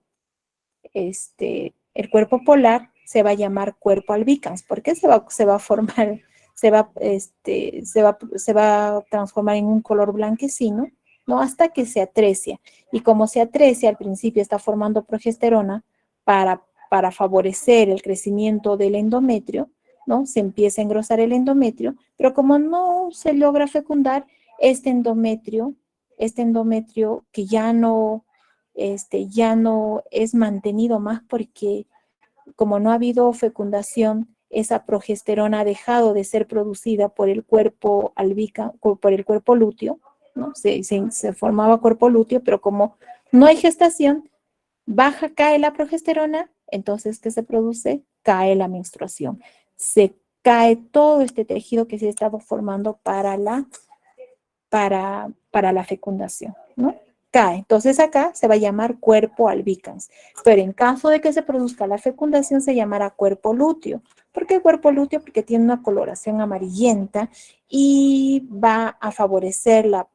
Speaker 2: el cuerpo polar se va a llamar cuerpo albicans. ¿Por qué se va a formar, se va a transformar en un color blanquecino? ¿No? Hasta que se atrecia. Y como se atrecia, al principio está formando progesterona para favorecer el crecimiento del endometrio, ¿no? Se empieza a engrosar el endometrio, pero como no se logra fecundar, este endometrio que ya no es mantenido más porque como no ha habido fecundación, esa progesterona ha dejado de ser producida por el cuerpo por el cuerpo lúteo, ¿no? Se formaba cuerpo lúteo, pero como no hay gestación, cae la progesterona, entonces, ¿qué se produce? Cae la menstruación. Se cae todo este tejido que se ha estado formando para la fecundación, ¿no? cae. Entonces acá se va a llamar cuerpo albicans. Pero en caso de que se produzca la fecundación, se llamará cuerpo lúteo. ¿Por qué cuerpo lúteo? Porque tiene una coloración amarillenta y va a favorecer la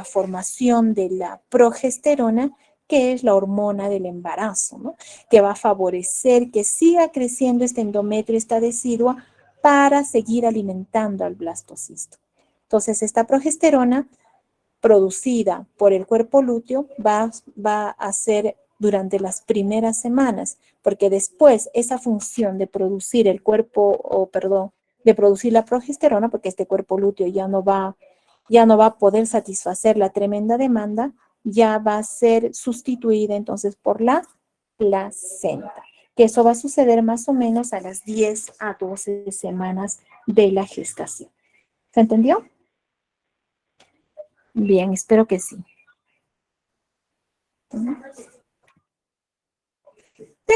Speaker 2: formación de la progesterona, que es la hormona del embarazo, ¿no? Que va a favorecer que siga creciendo este endometrio, esta decidua, para seguir alimentando al blastocisto. Entonces, esta progesterona producida por el cuerpo lúteo va a ser durante las primeras semanas, porque después esa función de producir el cuerpo, de producir la progesterona, porque este cuerpo lúteo ya no va a poder satisfacer la tremenda demanda, ya va a ser sustituida entonces por la placenta, que eso va a suceder más o menos a las 10 a 12 semanas de la gestación. ¿Se entendió? Bien, espero que sí.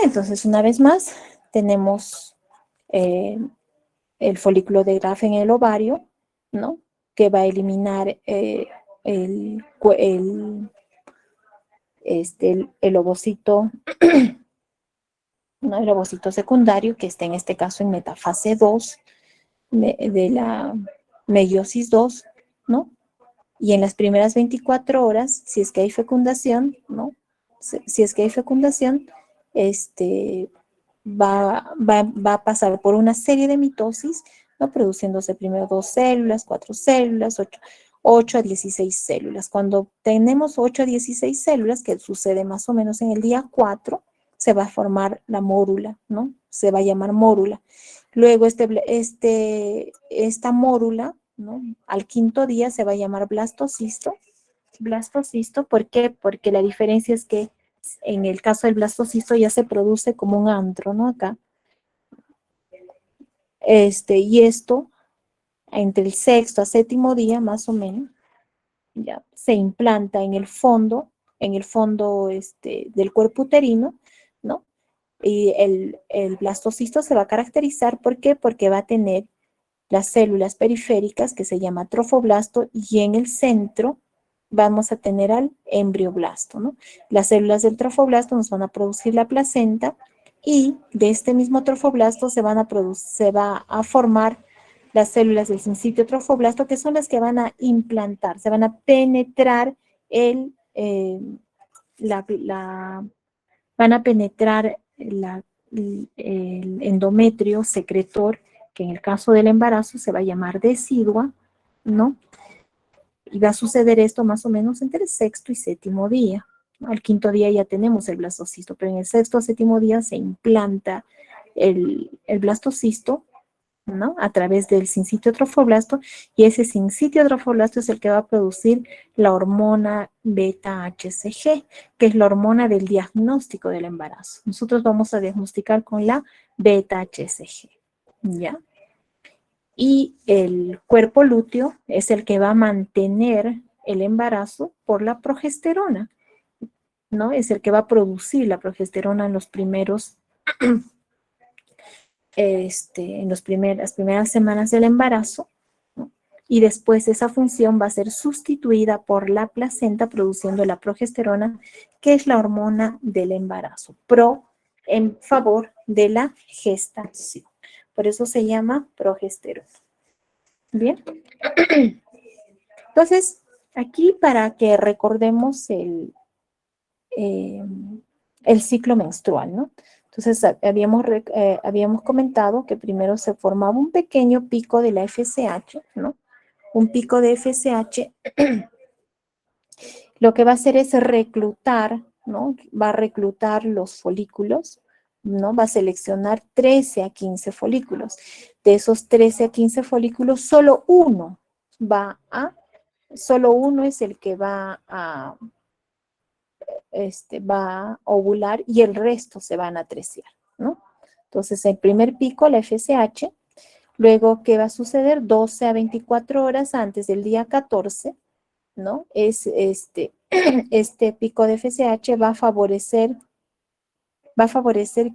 Speaker 2: Entonces, una vez más, tenemos el folículo de Graf en el ovario, ¿no? Que va a eliminar el ovocito, ¿no? El ovocito secundario, que está en este caso en metafase 2 de la meiosis 2, ¿no? Y en las primeras 24 horas, si es que hay fecundación, ¿no? Si es que hay fecundación, va a pasar por una serie de mitosis, ¿no? Produciéndose primero 2 células, 4 células, 8 a 16 células. Cuando tenemos 8 a 16 células, que sucede más o menos en el día 4, se va a formar la mórula, ¿no? Se va a llamar mórula. Luego esta mórula, ¿no? Al quinto día se va a llamar blastocisto. Blastocisto, ¿por qué? Porque la diferencia es que en el caso del blastocisto ya se produce como un antro, ¿no? Acá. Y esto, entre el sexto a séptimo día, más o menos, ya se implanta en el fondo del cuerpo uterino, ¿no? Y el blastocisto se va a caracterizar, ¿por qué? Porque va a tener las células periféricas, que se llama trofoblasto, y en el centro vamos a tener al embrioblasto, ¿no? Las células del trofoblasto nos van a producir la placenta, y de este mismo trofoblasto se va a formar las células del sincitio trofoblasto, que son las que van a implantar, se van a penetrar van a penetrar el endometrio secretor, que en el caso del embarazo se va a llamar decidua, ¿no? Y va a suceder esto más o menos entre el sexto y séptimo día. Al quinto día ya tenemos el blastocisto, pero en el sexto o séptimo día se implanta el blastocisto, ¿no? A través del sincitio trofoblasto, y ese sincitio trofoblasto es el que va a producir la hormona beta-HCG, que es la hormona del diagnóstico del embarazo. Nosotros vamos a diagnosticar con la beta-HCG, ¿ya? Y el cuerpo lúteo es el que va a mantener el embarazo por la progesterona, ¿no? Es el que va a producir la progesterona en los primeros en las primeras semanas del embarazo, ¿no? Y después esa función va a ser sustituida por la placenta produciendo la progesterona, que es la hormona del embarazo, en favor de la gestación. Por eso se llama progesterona. Bien. Entonces, aquí para que recordemos el ciclo menstrual, ¿no? Entonces, habíamos comentado que primero se formaba un pequeño pico de la FSH, ¿no? Un pico de FSH, lo que va a hacer es reclutar, ¿no? Va a reclutar los folículos, ¿no? Va a seleccionar 13 a 15 folículos. De esos 13 a 15 folículos, solo uno es el que va a ovular, y el resto se van a trecear, ¿no? Entonces, el primer pico, la FSH, luego, ¿qué va a suceder? 12 a 24 horas antes del día 14, ¿no? Este pico de FSH va a favorecer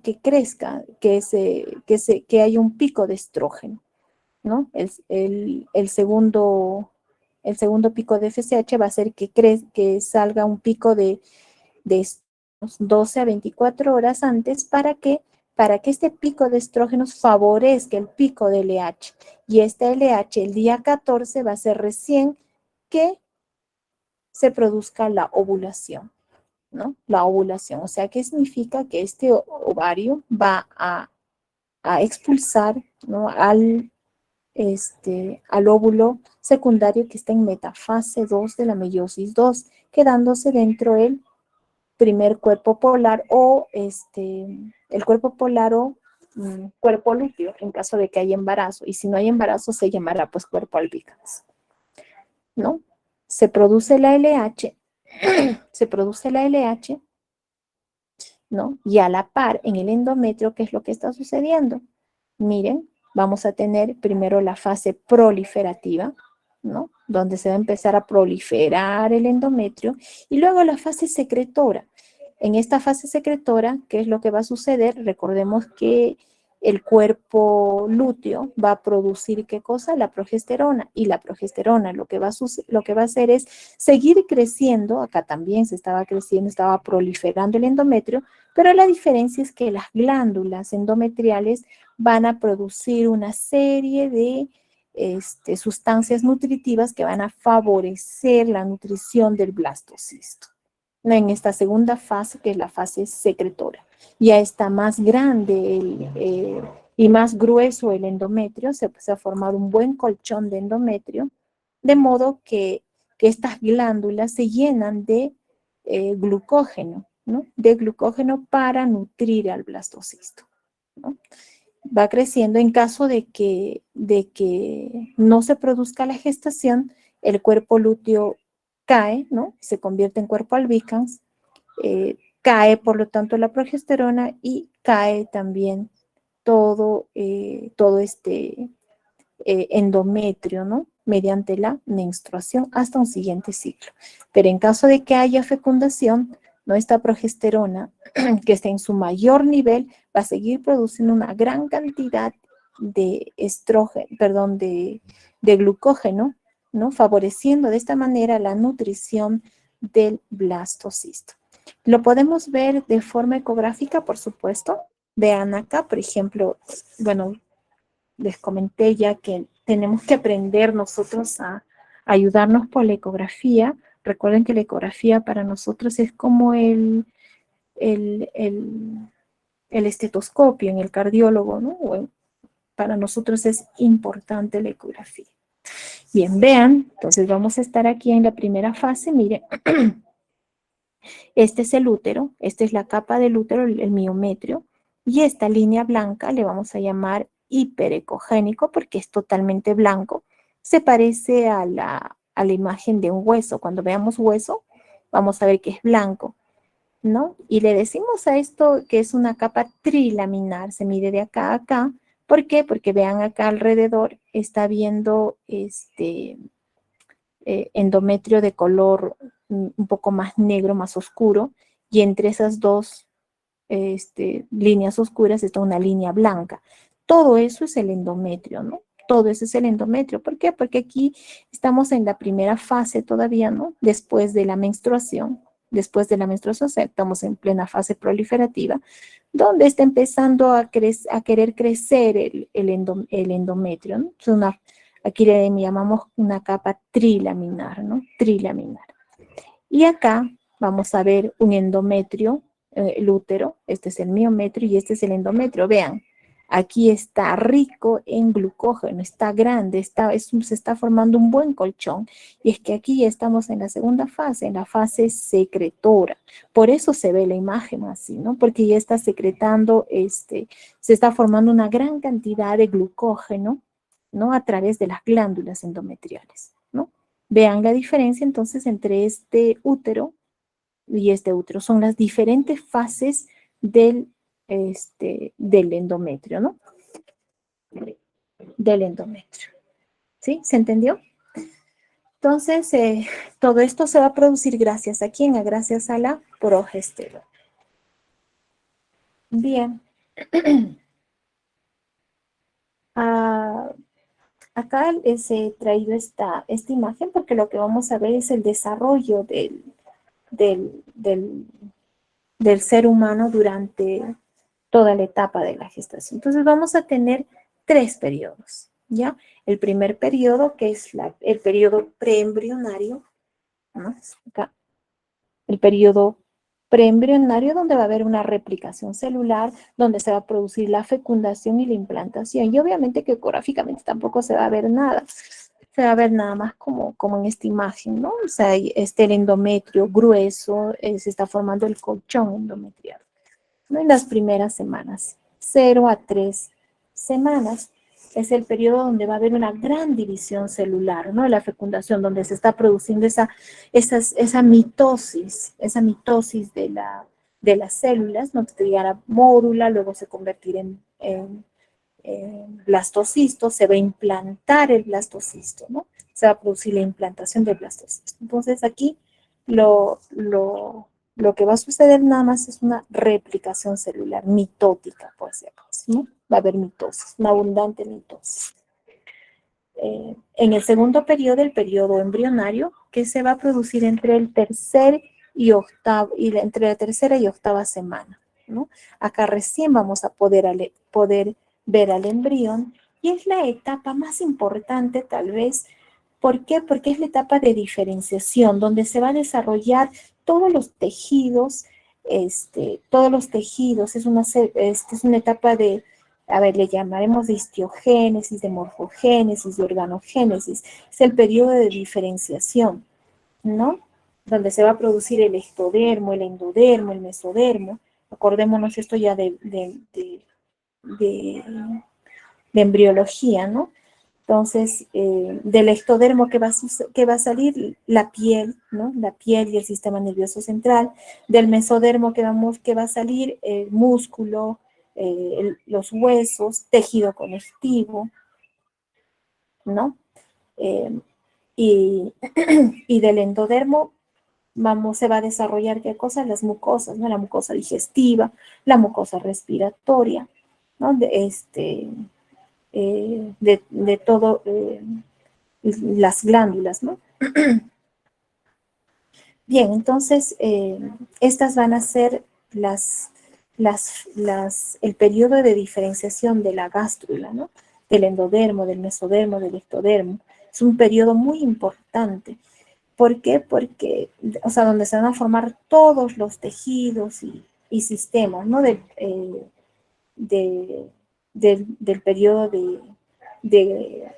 Speaker 2: que crezca, que haya un pico de estrógeno, ¿no? El segundo el segundo pico de FSH va a hacer que salga un pico de 12 a 24 horas antes para que este pico de estrógenos favorezca el pico de LH. Y este LH el día 14 va a ser recién que se produzca la ovulación, ¿no? La ovulación. O sea, ¿qué significa? Que este ovario va a expulsar, ¿no? al óvulo secundario que está en metafase 2 de la meiosis 2, quedándose dentro del primer cuerpo polar o el cuerpo polar o cuerpo lúteo en caso de que haya embarazo. Y si no hay embarazo se llamará pues cuerpo albicans, ¿no? Se produce la LH, ¿no? Y a la par en el endometrio, ¿qué es lo que está sucediendo? Miren, vamos a tener primero la fase proliferativa, ¿no? Donde se va a empezar a proliferar el endometrio, y luego la fase secretora. En esta fase secretora, ¿qué es lo que va a suceder? Recordemos que el cuerpo lúteo va a producir, ¿qué cosa? La progesterona, y la progesterona lo que va a hacer es seguir creciendo. Acá también se estaba creciendo, estaba proliferando el endometrio, pero la diferencia es que las glándulas endometriales van a producir una serie de sustancias nutritivas que van a favorecer la nutrición del blastocisto. En esta segunda fase, que es la fase secretora, ya está más grande y más grueso el endometrio, se va a formar un buen colchón de endometrio, de modo que estas glándulas se llenan de glucógeno, ¿no? De glucógeno para nutrir al blastocisto, ¿no? Va creciendo. En caso de que no se produzca la gestación, el cuerpo lúteo cae, ¿no? Se convierte en cuerpo albicans, cae por lo tanto la progesterona y cae también todo endometrio, ¿no? Mediante la menstruación hasta un siguiente ciclo. Pero en caso de que haya fecundación, ¿no? Esta progesterona, que está en su mayor nivel, va a seguir produciendo una gran cantidad de de glucógeno, ¿no? Favoreciendo de esta manera la nutrición del blastocisto. Lo podemos ver de forma ecográfica, por supuesto. Vean acá, por ejemplo, bueno, les comenté ya que tenemos que aprender nosotros a ayudarnos por la ecografía. Recuerden que la ecografía para nosotros es como el estetoscopio en el cardiólogo, ¿no? Para nosotros es importante la ecografía. Bien, vean, entonces vamos a estar aquí en la primera fase. Miren, este es el útero, esta es la capa del útero, el miometrio, y esta línea blanca le vamos a llamar hiperecogénico porque es totalmente blanco. Se parece a la imagen de un hueso. Cuando veamos hueso, vamos a ver que es blanco, ¿no? Y le decimos a esto que es una capa trilaminar, se mide de acá a acá. ¿Por qué? Porque vean acá alrededor, está viendo endometrio de color un poco más negro, más oscuro, y entre esas dos líneas oscuras está una línea blanca. Todo eso es el endometrio, ¿no? Todo eso es el endometrio. ¿Por qué? Porque aquí estamos en la primera fase todavía, ¿no? Después de la menstruación, o sea, estamos en plena fase proliferativa, donde está empezando a querer crecer el endometrio, ¿no? Es aquí le llamamos una capa trilaminar, ¿no? Trilaminar. Y acá vamos a ver un endometrio, el útero, este es el miometrio y este es el endometrio. Vean, aquí está rico en glucógeno, está grande, se está formando un buen colchón. Y es que aquí ya estamos en la segunda fase, en la fase secretora. Por eso se ve la imagen así, ¿no? Porque ya está secretando, se está formando una gran cantidad de glucógeno, ¿no? A través de las glándulas endometriales, ¿no? Vean la diferencia entonces entre este útero y este útero. Son las diferentes fases del endometrio, ¿no? Del endometrio. ¿Sí? ¿Se entendió? Entonces, todo esto se va a producir gracias a quién? Gracias a la progesterona. Bien. acá les he traído esta imagen porque lo que vamos a ver es el desarrollo del ser humano durante toda la etapa de la gestación. Entonces vamos a tener 3 periodos, ¿ya? El primer periodo, que es el periodo preembrionario, ¿no? Acá, el periodo preembrionario, donde va a haber una replicación celular, donde se va a producir la fecundación y la implantación. Y obviamente que ecográficamente tampoco se va a ver nada. Se va a ver nada más como en esta imagen, ¿no? O sea, el endometrio grueso, se está formando el colchón endometrial, ¿no? En las primeras semanas, 0 a 3 semanas, es el periodo donde va a haber una gran división celular, ¿no? La fecundación, donde se está produciendo esa mitosis de las células, ¿no? Que llegará mórula, luego se convertirá en blastocisto, se va a implantar el blastocisto, ¿no? Se va a producir la implantación del blastocisto. Entonces aquí lo que va a suceder nada más es una replicación celular mitótica, por si acaso, ¿no? Va a haber mitosis, una abundante mitosis. En el segundo periodo, el periodo embrionario, que se va a producir entre la tercera y octava semana, ¿no? Acá recién vamos a poder ver al embrión, y es la etapa más importante tal vez. ¿Por qué? Porque es la etapa de diferenciación, donde se va a desarrollar todos los tejidos, es una etapa de, a ver, le llamaremos de histiogénesis, de morfogénesis, de organogénesis. Es el periodo de diferenciación, ¿no? Donde se va a producir el ectodermo, el endodermo, el mesodermo. Acordémonos esto ya de embriología, ¿no? Entonces, del ectodermo que va a salir la piel, ¿no? La piel y el sistema nervioso central. Del mesodermo que va a salir el músculo, los huesos, tejido conectivo, ¿no? Y del endodermo se va a desarrollar ¿qué cosa? Las mucosas, ¿no? La mucosa digestiva, la mucosa respiratoria, ¿no? De todo, las glándulas, ¿no? Bien, entonces, estas van a ser el periodo de diferenciación de la gástrula, ¿no? Del endodermo, del mesodermo, del ectodermo. Es un periodo muy importante. ¿Por qué? Porque, o sea, donde se van a formar todos los tejidos y sistemas, ¿no? Del periodo de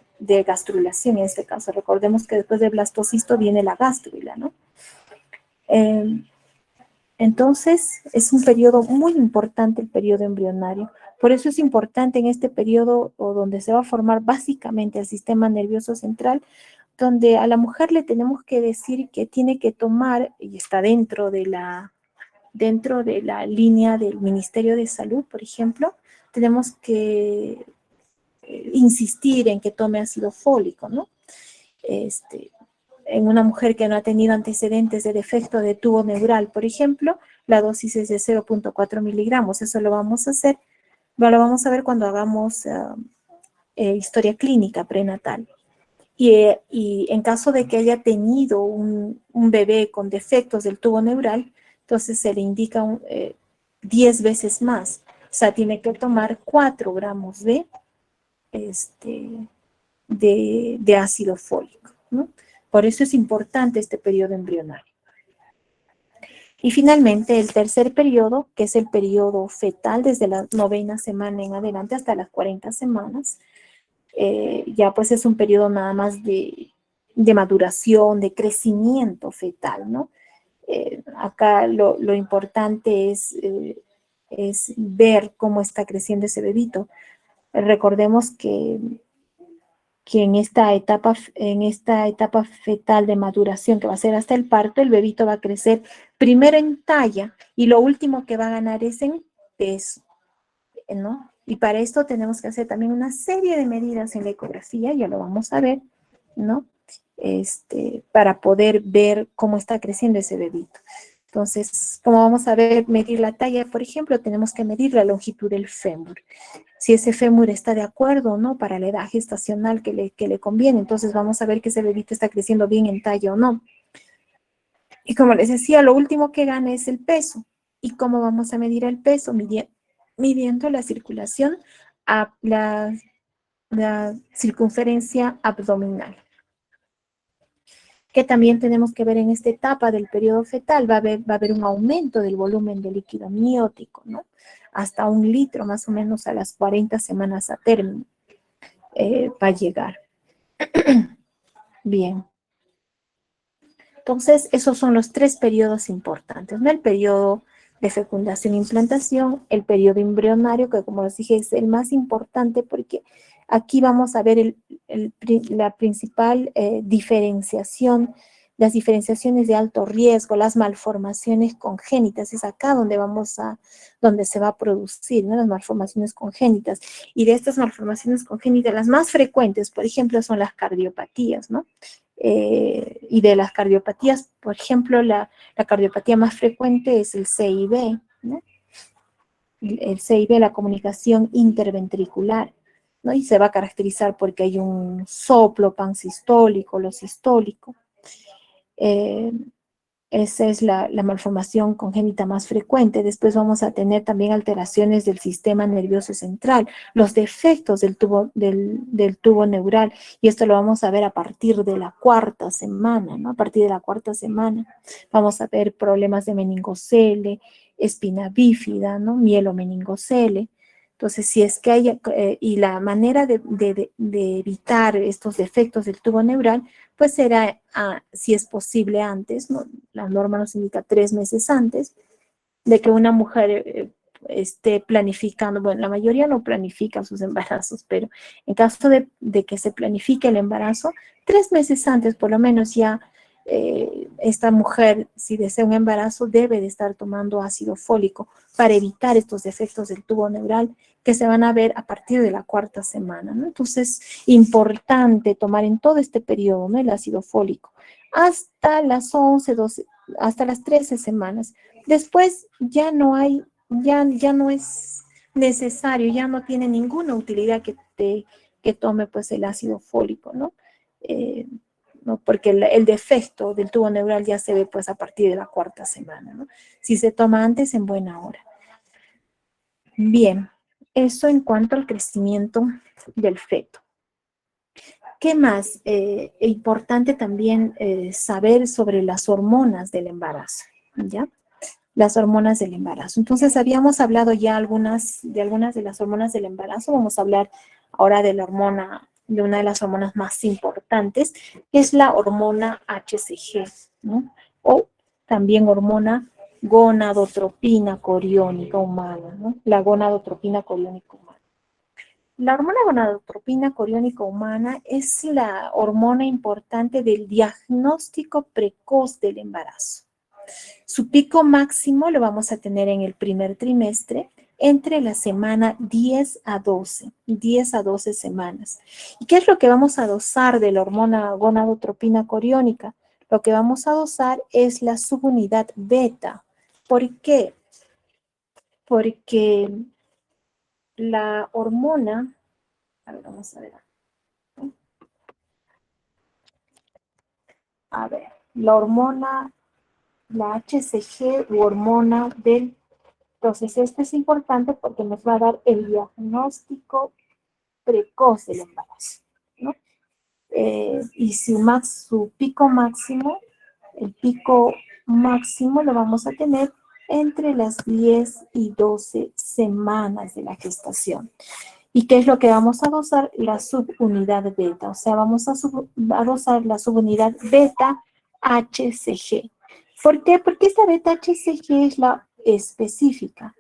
Speaker 2: gastrulación en este caso. Recordemos que después del blastocisto viene la gástrula, ¿no? Entonces, es un periodo muy importante el periodo embrionario. Por eso es importante en este periodo, o donde se va a formar básicamente el sistema nervioso central, donde a la mujer le tenemos que decir que tiene que tomar, y está dentro de la línea del Ministerio de Salud, por ejemplo, tenemos que insistir en que tome ácido fólico, ¿no? En una mujer que no ha tenido antecedentes de defecto de tubo neural, por ejemplo, la dosis es de 0.4 miligramos. Eso lo vamos a ver cuando hagamos historia clínica prenatal. Y en caso de que haya tenido un bebé con defectos del tubo neural, entonces se le indica 10 veces más. O sea, tiene que tomar 4 gramos de ácido fólico, ¿no? Por eso es importante este periodo embrionario. Y finalmente, el tercer periodo, que es el periodo fetal, desde la 9ª semana en adelante hasta las 40 semanas, ya pues es un periodo nada más de maduración, de crecimiento fetal, ¿no? Acá lo importante es ver cómo está creciendo ese bebito. Recordemos que en esta etapa fetal de maduración, que va a ser hasta el parto, el bebito va a crecer primero en talla y lo último que va a ganar es en peso, ¿no? Y para esto tenemos que hacer también una serie de medidas en la ecografía, ya lo vamos a ver, ¿no? Para poder ver cómo está creciendo ese bebito. Entonces, como vamos a ver, medir la talla, por ejemplo, tenemos que medir la longitud del fémur. si ese fémur está de acuerdo o no para la edad gestacional que le conviene. Entonces vamos a ver que ese bebito está creciendo bien en talla o no. Y como les decía, lo último que gana es el peso. ¿Y cómo vamos a medir el peso? Midiendo la circulación, la circunferencia abdominal. Que también tenemos que ver en esta etapa del periodo fetal, va a haber un aumento del volumen de líquido amniótico, ¿no? Hasta 1 litro más o menos a las 40 semanas a término va a llegar. Bien. Entonces, esos son los 3 periodos importantes, ¿no? El periodo de fecundación e implantación, el periodo embrionario, que como les dije es el más importante porque aquí vamos a ver la principal diferenciación, las diferenciaciones de alto riesgo, las malformaciones congénitas, es acá donde donde se va a producir, ¿no? Las malformaciones congénitas. Y de estas malformaciones congénitas, las más frecuentes, por ejemplo, son las cardiopatías, ¿no? Y de las cardiopatías, por ejemplo, la cardiopatía más frecuente es el CIB, ¿no? El CIB, la comunicación interventricular, ¿no? Y se va a caracterizar porque hay un soplo pansistólico, lo sistólico. Esa es la malformación congénita más frecuente. Después vamos a tener también alteraciones del sistema nervioso central, los defectos del tubo neural, y esto lo vamos a ver a partir de la 4ª semana, ¿no? A partir de la 4ª semana vamos a ver problemas de meningocele, espina bífida, ¿no? Mielomeningocele. Entonces, si es que hay, y la manera de evitar estos defectos del tubo neural, pues será, si es posible antes, ¿no? La norma nos indica 3 meses antes de que una mujer esté planificando, bueno, la mayoría no planifica sus embarazos, pero en caso de que se planifique el embarazo, 3 meses antes por lo menos ya esta mujer, si desea un embarazo, debe de estar tomando ácido fólico para evitar estos defectos del tubo neural que se van a ver a partir de la 4ª semana, ¿no? Entonces, importante tomar en todo este periodo, ¿no? El ácido fólico hasta las 11, 12, hasta las 13 semanas. Después ya no hay, ya no es necesario, ya no tiene ninguna utilidad que tome pues el ácido fólico, ¿no? ¿No? Porque el defecto del tubo neural ya se ve pues a partir de la 4ª semana, ¿no? Si se toma antes, en buena hora. Bien, eso en cuanto al crecimiento del feto. ¿Qué más? Importante también saber sobre las hormonas del embarazo, ¿ya? Las hormonas del embarazo. Entonces, habíamos hablado ya algunas de las hormonas del embarazo. Vamos a hablar ahora de de una de las hormonas más importantes, que es la hormona HCG, ¿no? O también hormona gonadotropina coriónica humana, ¿no? La gonadotropina coriónica humana. La hormona gonadotropina coriónica humana es la hormona importante del diagnóstico precoz del embarazo. Su pico máximo lo vamos a tener en el primer trimestre entre la semana 10 a 12 semanas. ¿Y qué es lo que vamos a dosar de la hormona gonadotropina coriónica? Lo que vamos a dosar es la subunidad beta. ¿Por qué? Porque la hormona, a ver, vamos a ver. A ver, la hormona, la HCG u hormona del... Entonces, este es importante porque nos va a dar el diagnóstico precoz del embarazo, ¿no? Y su pico máximo, el pico máximo lo vamos a tener entre las 10 y 12 semanas de la gestación. ¿Y qué es lo que vamos a dosar? La subunidad beta, o sea, vamos a dosar la subunidad beta HCG. ¿Por qué? Porque esta beta HCG es la específica.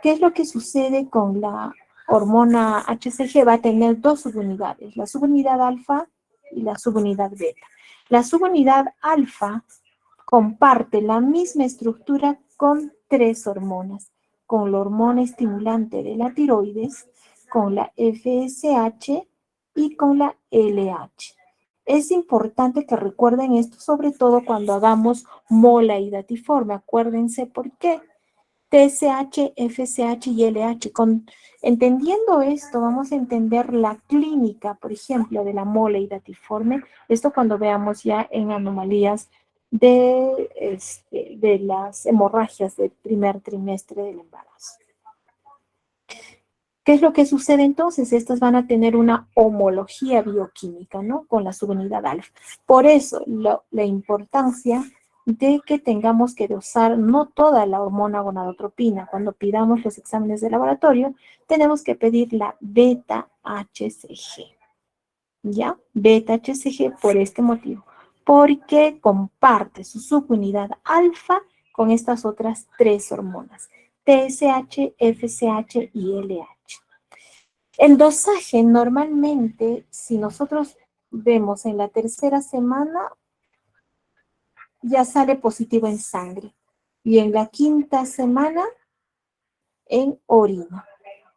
Speaker 2: ¿Qué es lo que sucede con la hormona HCG? Va a tener 2 subunidades, la subunidad alfa y la subunidad beta. La subunidad alfa comparte la misma estructura con 3 hormonas, con la hormona estimulante de la tiroides, con la FSH y con la LH. Es importante que recuerden esto, sobre todo cuando hagamos mola y datiforme. Acuérdense por qué. TSH, FSH y LH. Entendiendo esto, vamos a entender la clínica, por ejemplo, de la mole hidatiforme. Esto cuando veamos ya en anomalías de las hemorragias del primer trimestre del embarazo. ¿Qué es lo que sucede entonces? Estas van a tener una homología bioquímica, ¿no? Con la subunidad alfa. Por eso, la importancia de que tengamos que dosar no toda la hormona gonadotropina. Cuando pidamos los exámenes de laboratorio, tenemos que pedir la beta-HCG. ¿Ya? Beta-HCG por este motivo. Porque comparte su subunidad alfa con estas otras tres hormonas. TSH, FSH y LH. El dosaje normalmente, si nosotros vemos en la tercera semana, ya sale positivo en sangre. Y en la quinta semana, en orina,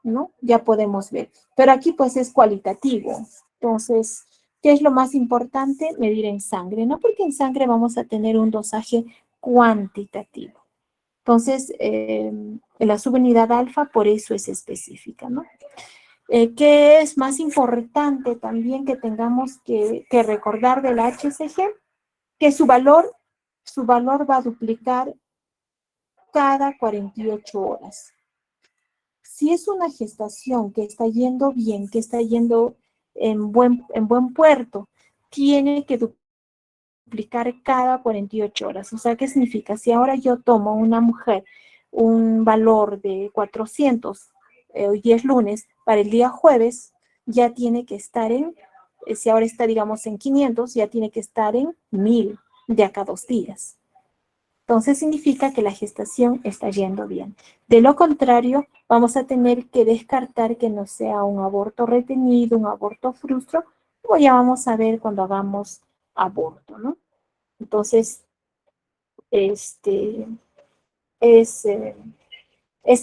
Speaker 2: ¿no? Ya podemos ver. Pero aquí pues es cualitativo. Entonces, ¿qué es lo más importante? Medir en sangre, ¿no? Porque en sangre vamos a tener un dosaje cuantitativo. Entonces, la subunidad alfa por eso es específica, ¿no? ¿Qué es más importante también que tengamos que recordar del HCG? Que su valor va a duplicar cada 48 horas. Si es una gestación que está yendo bien, que está yendo en buen puerto, tiene que duplicar cada 48 horas. O sea, ¿qué significa? Si ahora yo tomo una mujer un valor de 400, hoy día es lunes, para el día jueves, ya tiene que estar si ahora está, digamos, en 500, ya tiene que estar en 1000 de acá 2 días. Entonces significa que la gestación está yendo bien. De lo contrario, vamos a tener que descartar que no sea un aborto retenido, un aborto frustro, como ya vamos a ver cuando hagamos aborto, ¿no? Entonces, es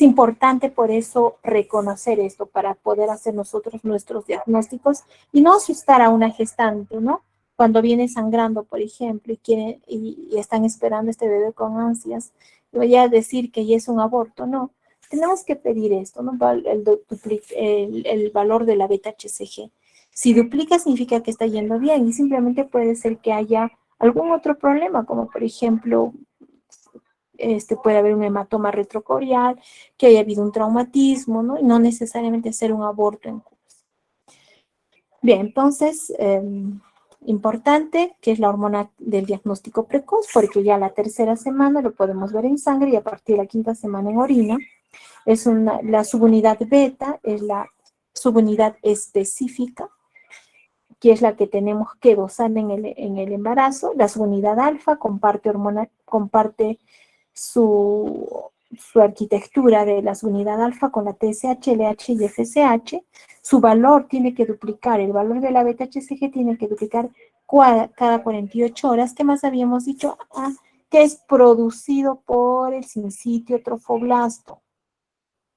Speaker 2: importante por eso reconocer esto para poder hacer nosotros nuestros diagnósticos y no asustar a una gestante, ¿no? Cuando viene sangrando, por ejemplo, y están esperando este bebé con ansias, voy a decir que ya es un aborto, no. Tenemos que pedir esto, ¿no? El valor de la beta-HCG. Si duplica significa que está yendo bien y simplemente puede ser que haya algún otro problema, como por ejemplo, puede haber un hematoma retrocorial, que haya habido un traumatismo, ¿no? Y no necesariamente hacer un aborto en curso. Bien, entonces, importante, que es la hormona del diagnóstico precoz, porque ya la tercera semana lo podemos ver en sangre y a partir de la quinta semana en orina. La subunidad beta es la subunidad específica, que es la que tenemos que dosar en el embarazo. La subunidad alfa comparte su arquitectura de la subunidad alfa con la TSH, LH y FSH. Su valor tiene que duplicar, el valor de la beta-HCG tiene que duplicar cada 48 horas. ¿Qué más habíamos dicho? Que es producido por el sincitio trofoblasto.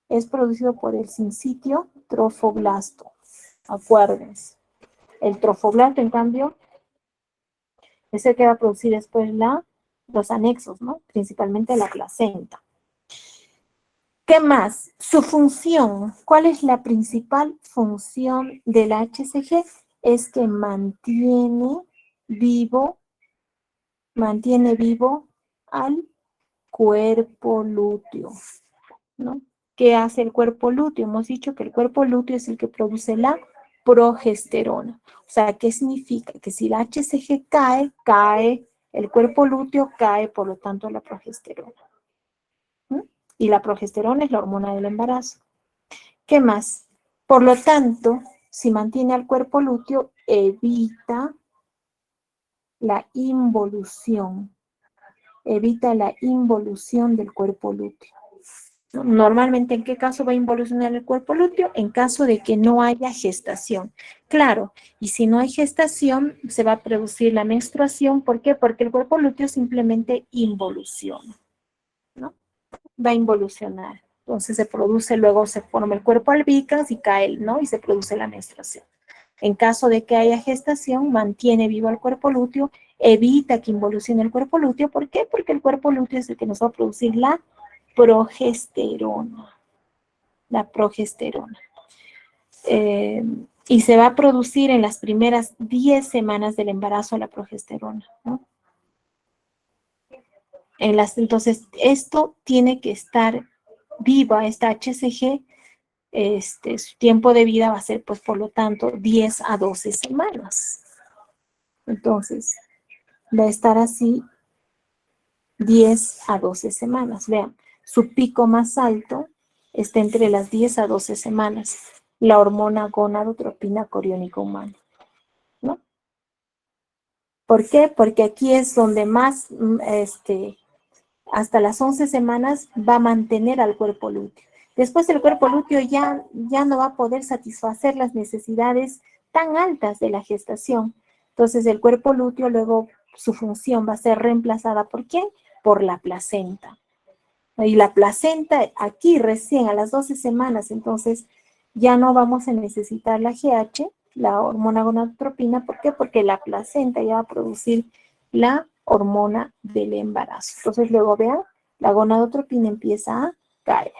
Speaker 2: Es producido por el sincitio trofoblasto. Acuérdense. El trofoblasto, en cambio, es el que va a producir después los anexos, ¿no? Principalmente la placenta. ¿Qué más? Su función. ¿Cuál es la principal función del HCG? Es que mantiene vivo al cuerpo lúteo, ¿no? ¿Qué hace el cuerpo lúteo? Hemos dicho que el cuerpo lúteo es el que produce la progesterona. O sea, ¿qué significa? Que si la HCG cae, el cuerpo lúteo cae, por lo tanto, la progesterona. Y la progesterona es la hormona del embarazo. ¿Qué más? Por lo tanto, si mantiene al cuerpo lúteo, evita la involución. Evita la involución del cuerpo lúteo. Normalmente, ¿en qué caso va a involucionar el cuerpo lúteo? En caso de que no haya gestación. Claro, y si no hay gestación, se va a producir la menstruación. ¿Por qué? Porque el cuerpo lúteo simplemente involuciona, ¿no? Va a involucionar. Entonces luego se forma el cuerpo albicans y cae, ¿no? Y se produce la menstruación. En caso de que haya gestación, mantiene vivo el cuerpo lúteo, evita que involucione el cuerpo lúteo. ¿Por qué? Porque el cuerpo lúteo es el que nos va a producir la progesterona. La progesterona. Y se va a producir en las primeras 10 semanas del embarazo la progesterona, ¿no? Entonces, esto tiene que estar viva, esta HCG, su tiempo de vida va a ser, pues, por lo tanto, 10 a 12 semanas. Entonces, va a estar así 10 a 12 semanas. Vean, su pico más alto está entre las 10 a 12 semanas. La hormona gonadotropina coriónica humana, ¿no? ¿Por qué? Porque aquí es donde más, hasta las 11 semanas va a mantener al cuerpo lúteo. Después el cuerpo lúteo ya no va a poder satisfacer las necesidades tan altas de la gestación. Entonces el cuerpo lúteo luego su función va a ser reemplazada ¿por quién? Por la placenta. Y la placenta aquí recién a las 12 semanas, entonces ya no vamos a necesitar la GH, la hormona gonadotropina. ¿Por qué? Porque la placenta ya va a producir la hormona del embarazo. Entonces luego vean, la gonadotropina empieza a caer,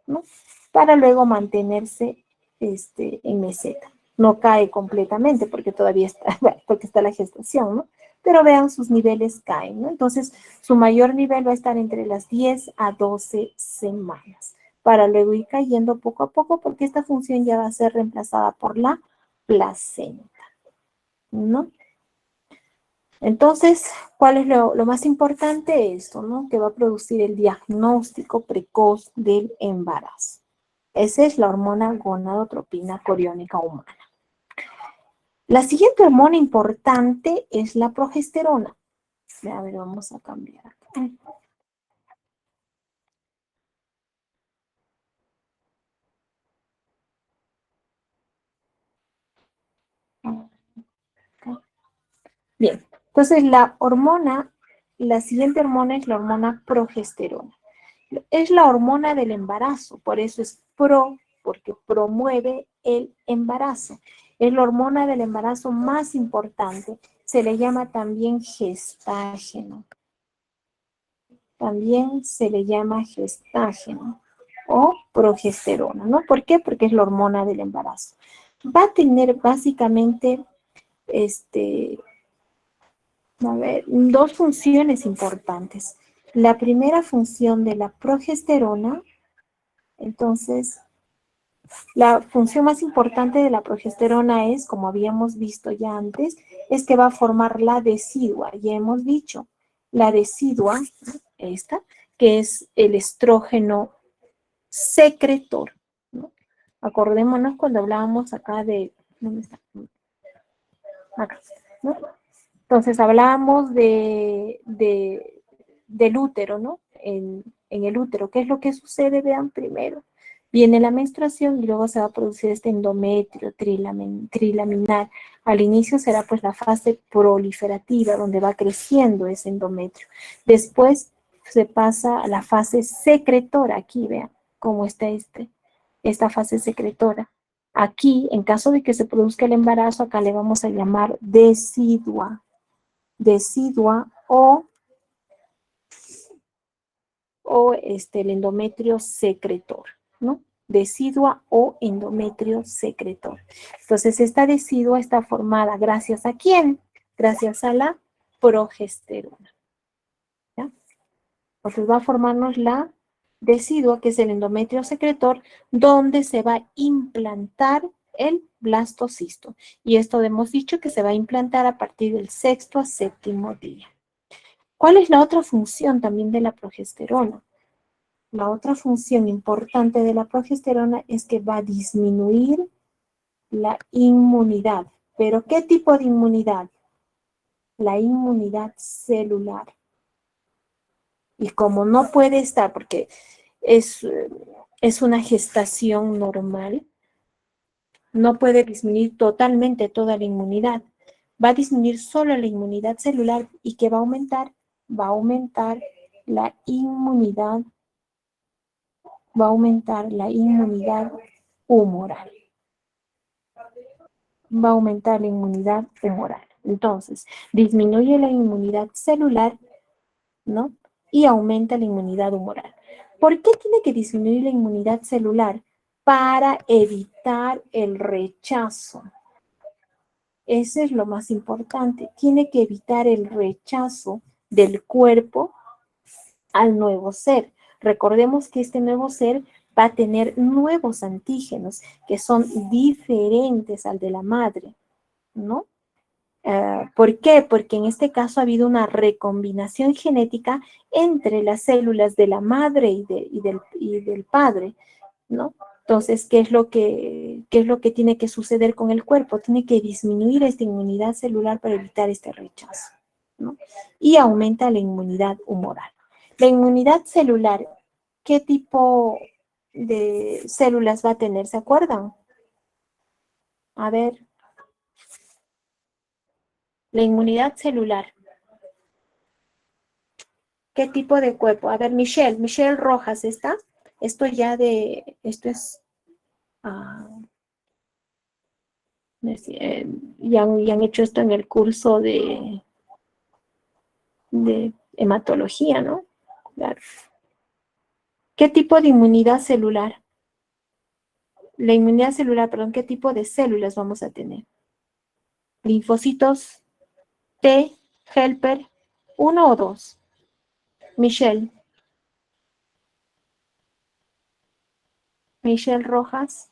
Speaker 2: ¿no? Para luego mantenerse en meseta. No cae completamente porque todavía está, bueno, porque está la gestación, ¿no? Pero vean, sus niveles caen, ¿no? Entonces, su mayor nivel va a estar entre las 10 a 12 semanas, para luego ir cayendo poco a poco, porque esta función ya va a ser reemplazada por la placenta, ¿no? Entonces, ¿cuál es lo más importante? Esto, ¿no? Que va a producir el diagnóstico precoz del embarazo. Esa es la hormona gonadotropina coriónica humana. La siguiente hormona importante es la progesterona. A ver, vamos a cambiar acá. Bien, entonces la siguiente hormona es la hormona progesterona. Es la hormona del embarazo, por eso es porque promueve el embarazo. Es la hormona del embarazo más importante. Se le llama también gestágeno. También se le llama gestágeno o progesterona, ¿no? ¿Por qué? Porque es la hormona del embarazo. Va a tener básicamente, dos funciones importantes. La primera función de la progesterona, entonces, la función más importante de la progesterona es, como habíamos visto ya antes, es que va a formar la decidua. Ya hemos dicho, la decidua, esta, que es el estrógeno secretor, ¿no? Acordémonos cuando hablábamos acá de, ¿dónde está? Acá, ¿no? Entonces hablábamos del útero, ¿no? En el útero, ¿qué es lo que sucede? Vean primero. Viene la menstruación y luego se va a producir este endometrio trilaminar. Al inicio será pues la fase proliferativa, donde va creciendo ese endometrio. Después se pasa a la fase secretora. Aquí vean cómo está esta fase secretora. Aquí, en caso de que se produzca el embarazo, acá le vamos a llamar decidua. Decidua o el endometrio secretor, ¿no? Decidua o endometrio secretor. Entonces, esta decidua está formada gracias a ¿quién? Gracias a la progesterona. ¿Ya? Entonces va a formarnos la decidua, que es el endometrio secretor, donde se va a implantar el blastocisto. Y esto hemos dicho que se va a implantar a partir del 6º a 7º día. ¿Cuál es la otra función también de la progesterona? La otra función importante de la progesterona es que va a disminuir la inmunidad. ¿Pero qué tipo de inmunidad? La inmunidad celular. Y como no puede estar, porque es una gestación normal, no puede disminuir totalmente toda la inmunidad. Va a disminuir solo la inmunidad celular. ¿Y qué va a aumentar? Va a aumentar la inmunidad. Va a aumentar la inmunidad humoral. Va a aumentar la inmunidad humoral. Entonces, disminuye la inmunidad celular, ¿no? Y aumenta la inmunidad humoral. ¿Por qué tiene que disminuir la inmunidad celular? Para evitar el rechazo. Eso es lo más importante. Tiene que evitar el rechazo del cuerpo al nuevo ser. Recordemos que este nuevo ser va a tener nuevos antígenos que son diferentes al de la madre, ¿no? ¿Por qué? Porque en este caso ha habido una recombinación genética entre las células de la madre y del padre, ¿no? Entonces, ¿qué es lo que tiene que suceder con el cuerpo? Tiene que disminuir esta inmunidad celular para evitar este rechazo, ¿no? Y aumenta la inmunidad humoral. La inmunidad celular, ¿qué tipo de células va a tener? ¿Se acuerdan? A ver. La inmunidad celular. ¿Qué tipo de cuerpo? A ver, Michelle Rojas, ¿está? Esto es, ya han hecho esto en el curso de hematología, ¿no? Claro. ¿Qué tipo de inmunidad celular? La inmunidad celular, perdón, ¿qué tipo de células vamos a tener? Linfocitos T, helper, 1 o 2. Michelle Rojas.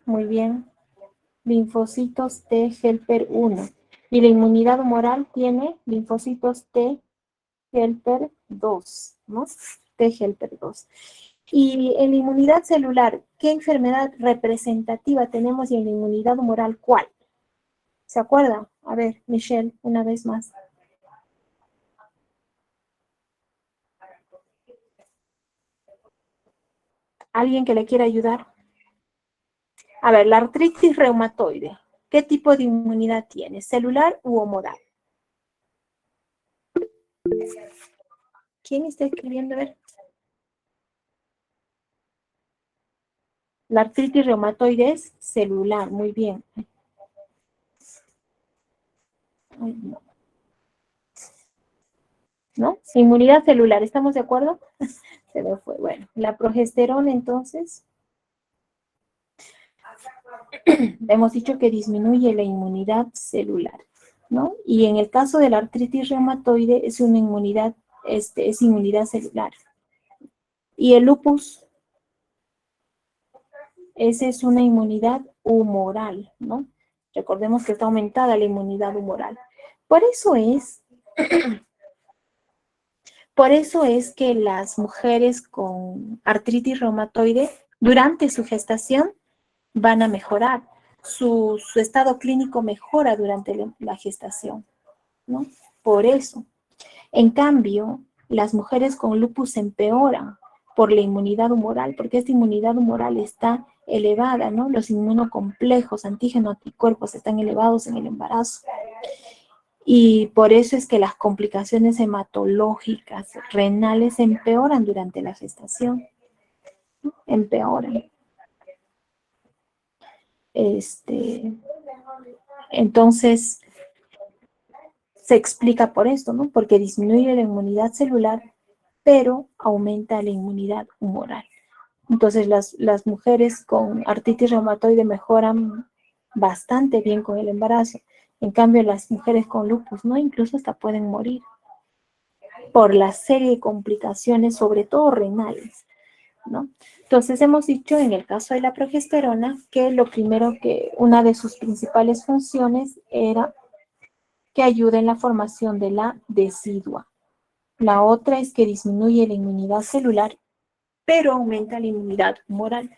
Speaker 2: Muy bien. Linfocitos T helper 1. Y la inmunidad humoral tiene linfocitos T helper 2, ¿no? T helper 2. Y en la inmunidad celular, ¿qué enfermedad representativa tenemos? Y en la inmunidad humoral, ¿cuál? ¿Se acuerdan? A ver, Michelle, una vez más. ¿Alguien que le quiera ayudar? A ver, la artritis reumatoide. ¿Qué tipo de inmunidad tiene? ¿Celular u humoral? ¿Quién está escribiendo? A ver. La artritis reumatoide es celular, muy bien. Ay, no. ¿No? Inmunidad celular, ¿estamos de acuerdo? Se me fue. Bueno, la progesterona entonces. Hemos dicho que disminuye la inmunidad celular, ¿no? Y en el caso de la artritis reumatoide es una inmunidad, es inmunidad celular. Y el lupus, esa es una inmunidad humoral, ¿no? Recordemos que está aumentada la inmunidad humoral. Por eso es que las mujeres con artritis reumatoide, durante su gestación, van a mejorar. Su estado clínico mejora durante la gestación, ¿no? Por eso. En cambio, las mujeres con lupus empeoran por la inmunidad humoral, porque esta inmunidad humoral está elevada, ¿no? Los inmunocomplejos, antígenos, anticuerpos están elevados en el embarazo. Y por eso es que las complicaciones hematológicas, renales, empeoran durante la gestación. Empeoran. Entonces, se explica por esto, ¿no? Porque disminuye la inmunidad celular, pero aumenta la inmunidad humoral. Entonces, las mujeres con artritis reumatoide mejoran bastante bien con el embarazo. En cambio, las mujeres con lupus, ¿no? Incluso hasta pueden morir por la serie de complicaciones, sobre todo renales, ¿no? Entonces, hemos dicho en el caso de la progesterona que una de sus principales funciones era que ayuda en la formación de la decidua. La otra es que disminuye la inmunidad celular, pero aumenta la inmunidad humoral.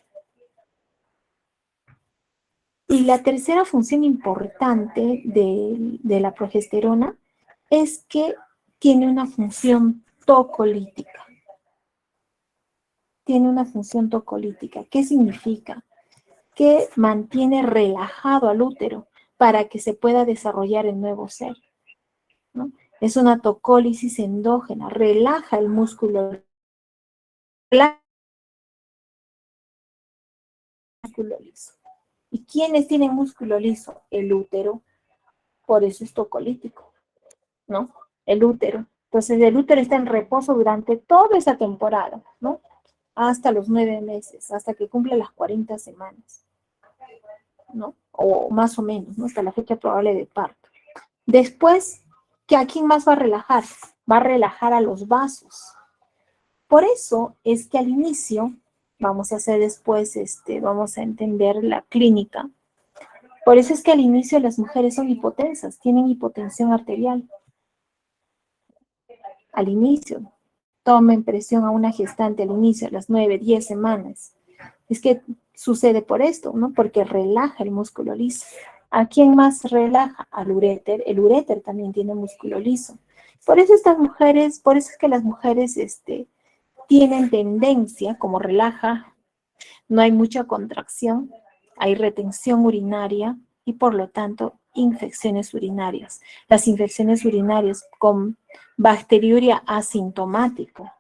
Speaker 2: Y la tercera función importante de la progesterona es que tiene una función tocolítica. Tiene una función tocolítica. ¿Qué significa? Que mantiene relajado al útero para que se pueda desarrollar el nuevo ser, ¿no? Es una tocólisis endógena, relaja el músculo liso. ¿Y quiénes tienen músculo liso? El útero. Por eso es tocolítico, ¿no? El útero. Entonces el útero está en reposo durante toda esa temporada, ¿no? Hasta los 9 meses, hasta que cumple las 40 semanas, ¿no? O más o menos, ¿no? Hasta la fecha probable de parto. Después, ¿a quién más va a relajar? Va a relajar a los vasos. Por eso es que al inicio, vamos a hacer después, vamos a entender la clínica. Por eso es que al inicio las mujeres son hipotensas, tienen hipotensión arterial. Al inicio, tomen presión a una gestante al inicio, a las 9, 10 semanas. Es que sucede por esto, ¿no? Porque relaja el músculo liso. ¿A quién más relaja? Al uréter. El uréter también tiene músculo liso. Por eso estas mujeres, por eso es que las mujeres tienen tendencia, como relaja, no hay mucha contracción, hay retención urinaria y por lo tanto infecciones urinarias. Las infecciones urinarias con bacteriuria asintomática.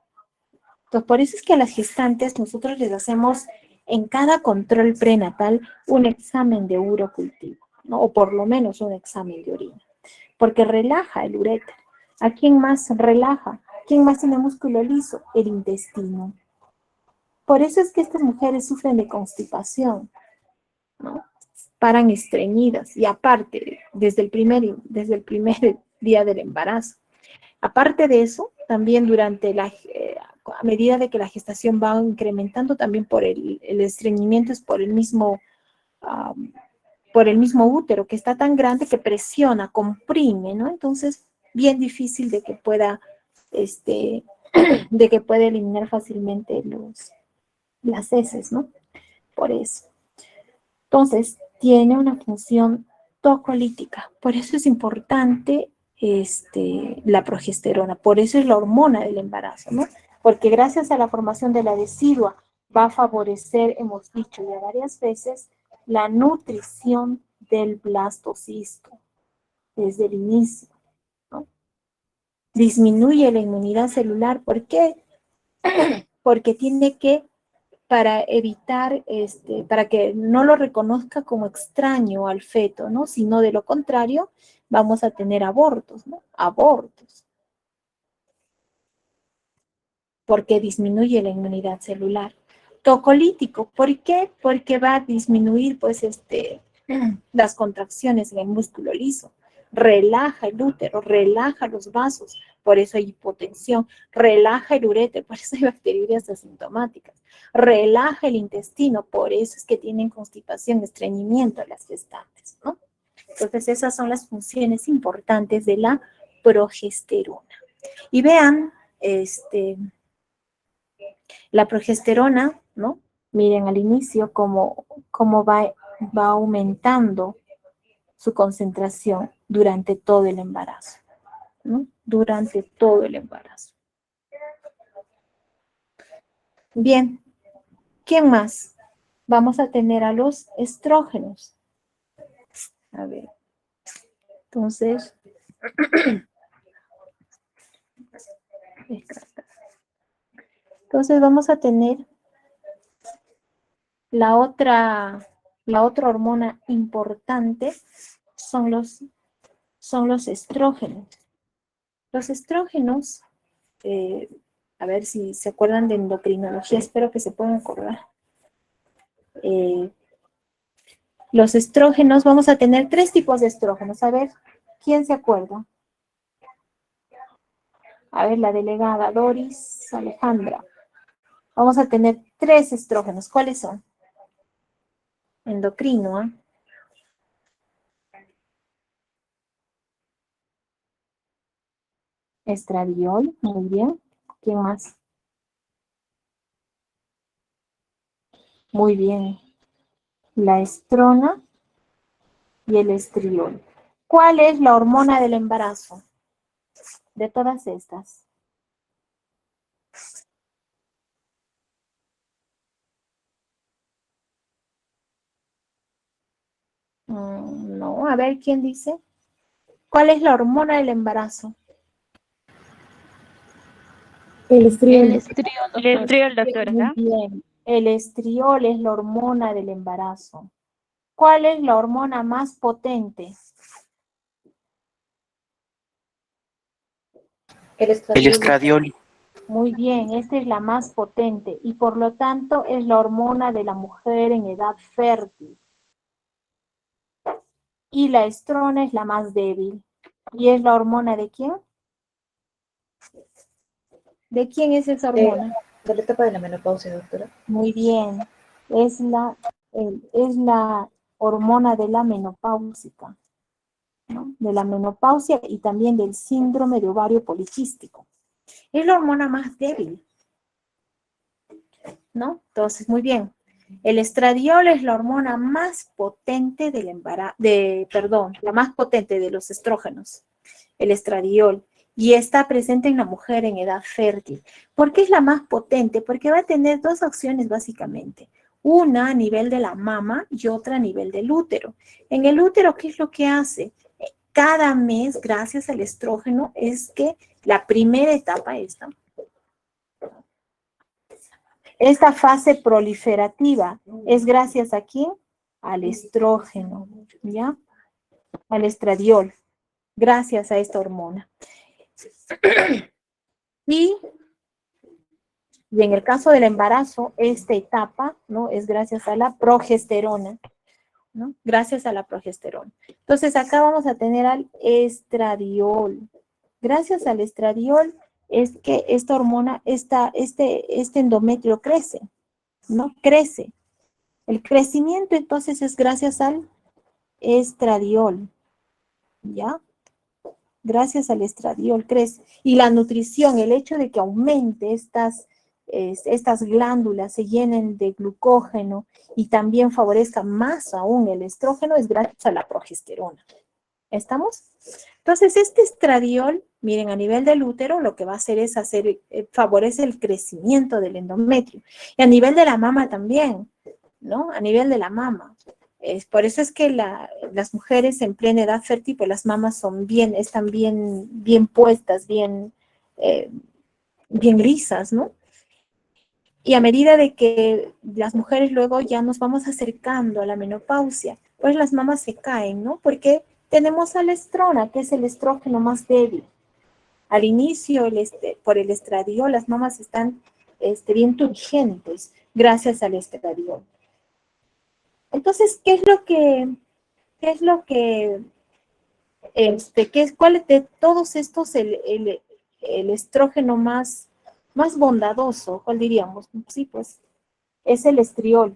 Speaker 2: Entonces, por eso es que a las gestantes nosotros les hacemos en cada control prenatal un examen de urocultivo, ¿no? O por lo menos un examen de orina, porque relaja el uréter. ¿A quién más relaja? ¿Quién más tiene músculo liso? El intestino. Por eso es que estas mujeres sufren de constipación, ¿no? Paran estreñidas y aparte, desde el primer día del embarazo. Aparte de eso, también durante a medida de que la gestación va incrementando, también por el estreñimiento es por el mismo útero, que está tan grande que presiona, comprime, ¿no? Entonces, bien difícil de que pueda, de que pueda eliminar fácilmente las heces, ¿no? Por eso. Entonces, tiene una función tocolítica. Por eso es importante la progesterona. Por eso es la hormona del embarazo, ¿no? Porque gracias a la formación de la decidua va a favorecer, hemos dicho ya varias veces, la nutrición del blastocisto desde el inicio, ¿no? Disminuye la inmunidad celular. ¿Por qué? Porque tiene que, para evitar, para que no lo reconozca como extraño al feto, ¿no? Sino de lo contrario, vamos a tener abortos, ¿no? Abortos. Porque disminuye la inmunidad celular. Tocolítico, ¿por qué? Porque va a disminuir, pues, las contracciones en el músculo liso. Relaja el útero, relaja los vasos, por eso hay hipotensión, relaja el uréter, por eso hay bacteriurias asintomáticas, relaja el intestino, por eso es que tienen constipación, estreñimiento las gestantes, ¿no? Entonces esas son las funciones importantes de la progesterona. Y vean, la progesterona, ¿no? Miren al inicio cómo va aumentando su concentración durante todo el embarazo, ¿no? Durante todo el embarazo. Bien, ¿quién más? Vamos a tener a los estrógenos. A ver, entonces, vamos a tener la otra hormona importante son los estrógenos. Los estrógenos, a ver si se acuerdan de endocrinología, espero que se puedan acordar. Los estrógenos, vamos a tener 3 tipos de estrógenos. A ver, ¿quién se acuerda? A ver, la delegada Doris Alejandra. Vamos a tener 3 estrógenos. ¿Cuáles son? Endocrino, ¿eh? Estradiol, muy bien. ¿Quién más? Muy bien. La estrona y el estriol. ¿Cuál es la hormona del embarazo? De todas estas. No, a ver, ¿quién dice? ¿Cuál es la hormona del embarazo?
Speaker 4: El estriol.
Speaker 10: El estriol, doctora.
Speaker 2: Muy bien. El estriol es la hormona del embarazo. ¿Cuál es la hormona más potente? El
Speaker 5: El
Speaker 2: estradiol.
Speaker 5: estradiol.
Speaker 2: Muy bien, esta es la más potente y por lo tanto es la hormona de la mujer en edad fértil. Y la estrona es la más débil. ¿Y es la hormona de quién? ¿De quién es esa hormona?
Speaker 11: De la etapa de la menopausia, doctora.
Speaker 2: Muy bien, es la hormona de la menopáusica, ¿no? De la menopausia y también del síndrome de ovario poliquístico. Es la hormona más débil, ¿no? Entonces, muy bien. El estradiol es la hormona más potente del embarazo, la más potente de los estrógenos, el estradiol, y está presente en la mujer en edad fértil. ¿Por qué es la más potente? Porque va a tener dos acciones básicamente. Una a nivel de la mama y otra a nivel del útero. En el útero, ¿qué es lo que hace? Cada mes, gracias al estrógeno, es que la primera etapa esta fase proliferativa es gracias a quién? Al estrógeno, ¿ya? Al estradiol, gracias a esta hormona. Y en el caso del embarazo, esta etapa, ¿no? Es gracias a la progesterona, ¿no? Gracias a la progesterona. Entonces, acá vamos a tener al estradiol. Gracias al estradiol es que esta hormona, este endometrio crece, ¿no? Crece. El crecimiento, entonces, es gracias al estradiol, ¿ya? Gracias al estradiol crece. Y la nutrición, el hecho de que aumente estas glándulas se llenen de glucógeno y también favorezca más aún el estrógeno es gracias a la progesterona. ¿Estamos? Entonces, este estradiol, miren, a nivel del útero, lo que va a hacer es favorece el crecimiento del endometrio. Y a nivel de la mama también, ¿no? A nivel de la mama. Por eso es que las mujeres en plena edad fértil, pues las mamas están bien puestas, bien lisas, ¿no? Y a medida de que las mujeres luego ya nos vamos acercando a la menopausia, pues las mamas se caen, ¿no? Porque tenemos a la estrona, que es el estrógeno más débil. Al inicio, por el estradiol, las mamas están bien turgentes gracias al estradiol. Entonces, ¿cuál de todos estos el estrógeno más bondadoso? ¿Cuál diríamos? Sí, pues, es el estriol.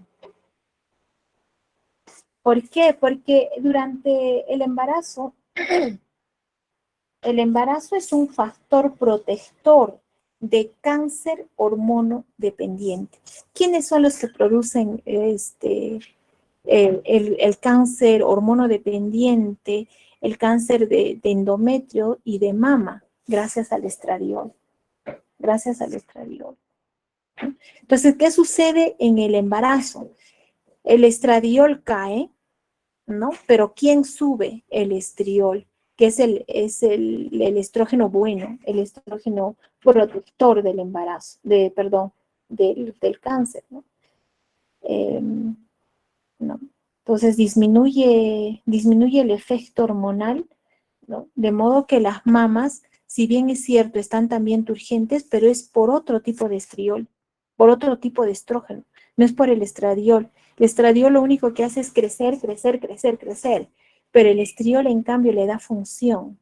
Speaker 2: ¿Por qué? Porque durante el embarazo es un factor protector de cáncer hormonodependiente. ¿Quiénes son los que producen el cáncer hormonodependiente, el cáncer de endometrio y de mama? Gracias al estradiol. Gracias al estradiol. Entonces, ¿qué sucede en el embarazo? El estradiol cae, ¿no? Pero ¿quién sube el estriol? Que es el estrógeno bueno, el estrógeno protector del embarazo, del cáncer, ¿no? ¿No? Entonces disminuye el efecto hormonal, ¿no? De modo que las mamas, si bien es cierto, están también turgentes, pero es por otro tipo de estriol, por otro tipo de estrógeno, no es por el estradiol. El estradiol lo único que hace es crecer, pero el estriol en cambio le da función,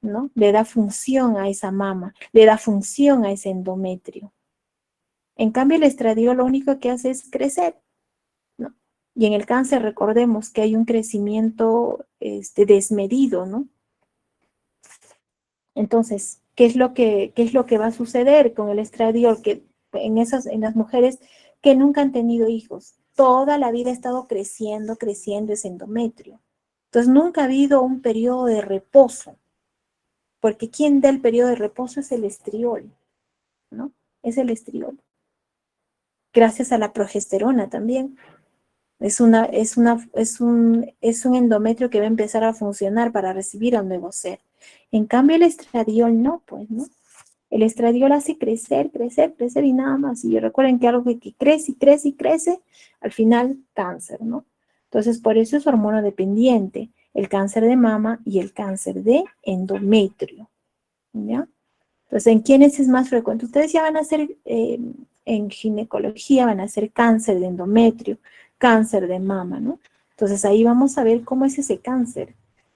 Speaker 2: ¿no? Le da función a esa mama, le da función a ese endometrio. En cambio el estradiol lo único que hace es crecer, ¿no? Y en el cáncer recordemos que hay un crecimiento desmedido, ¿no? Entonces, ¿qué es lo que va a suceder con el estradiol? Que en las mujeres que nunca han tenido hijos, toda la vida ha estado creciendo ese endometrio. Entonces, nunca ha habido un periodo de reposo, porque quien da el periodo de reposo es el estriol, ¿no? Es el estriol. Gracias a la progesterona también. Es un endometrio que va a empezar a funcionar para recibir a un nuevo ser. En cambio, el estradiol no, pues, ¿no? El estradiol hace crecer y nada más. Y recuerden que algo que crece y crece, al final cáncer, ¿no? Entonces, por eso es hormonodependiente el cáncer de mama y el cáncer de endometrio, ¿ya? Entonces, ¿en quiénes es más frecuente? Ustedes ya van a hacer, en ginecología, van a hacer cáncer de endometrio, cáncer de mama, ¿no? Entonces, ahí vamos a ver cómo es ese cáncer.